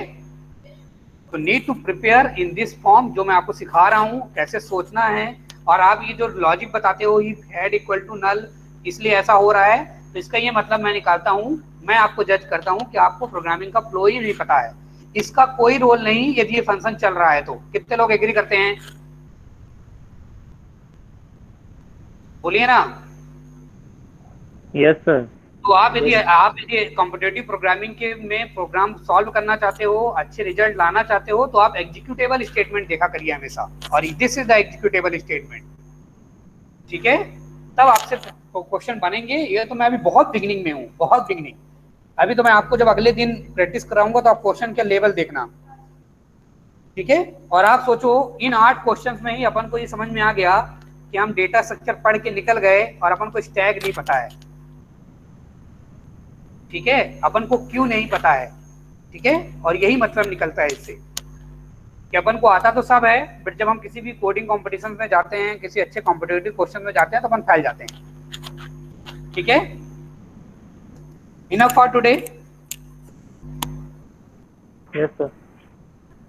तो need to prepare in this form, जो मैं आपको सिखा रहा हूँ कैसे सोचना है। और आप ये जो लॉजिक बताते हो ही हेड इक्वल टू नल, इसलिए ऐसा हो रहा है, तो इसका ये मतलब मैं निकालता हूँ, मैं आपको जज करता हूँ कि आपको प्रोग्रामिंग का फ्लो ही नहीं पता है। इसका कोई रोल नहीं यदि ये फंक्शन चल रहा है तो। कितने लोग एग्री करते हैं? बोलिए ना। Yes sir. तो आप यदि कॉम्पिटिटिव प्रोग्रामिंग के में प्रोग्राम सॉल्व करना चाहते हो, अच्छे रिजल्ट लाना चाहते हो, तो आप एग्जीक्यूटेबल स्टेटमेंट देखा करिए हमेशा, और this is the executable statement. ठीक है, तब आपसे क्वेश्चन बनेंगे। ये तो मैं अभी बहुत बिगिनिंग में हूँ, बहुत बिगिनिंग। अभी तो मैं आपको जब अगले दिन प्रैक्टिस कराऊंगा तो आप क्वेश्चन के लेवल देखना। ठीक है, और आप सोचो इन 8 क्वेश्चंस में ही अपन को ये समझ में आ गया कि हम डेटा स्ट्रक्चर पढ़ के निकल गए और अपन को स्टैक नहीं पता है। ठीक है, अपन को क्यों नहीं पता है। ठीक है, और यही मतलब निकलता है इससे कि अपन को आता तो सब है, बट जब हम किसी भी कोडिंग कॉम्पिटिशन में जाते हैं, किसी अच्छे कॉम्पिटिटिव क्वेश्चन में जाते हैं, तो अपन फैल जाते हैं। ठीक है, enough for today. Yes sir.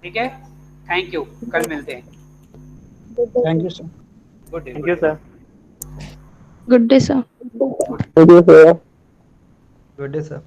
ठीक है, थैंक यू, कल मिलते हैं। Thank you sir. Good day. Thank you sir. Good day sir. Thank you sir. Good day sir.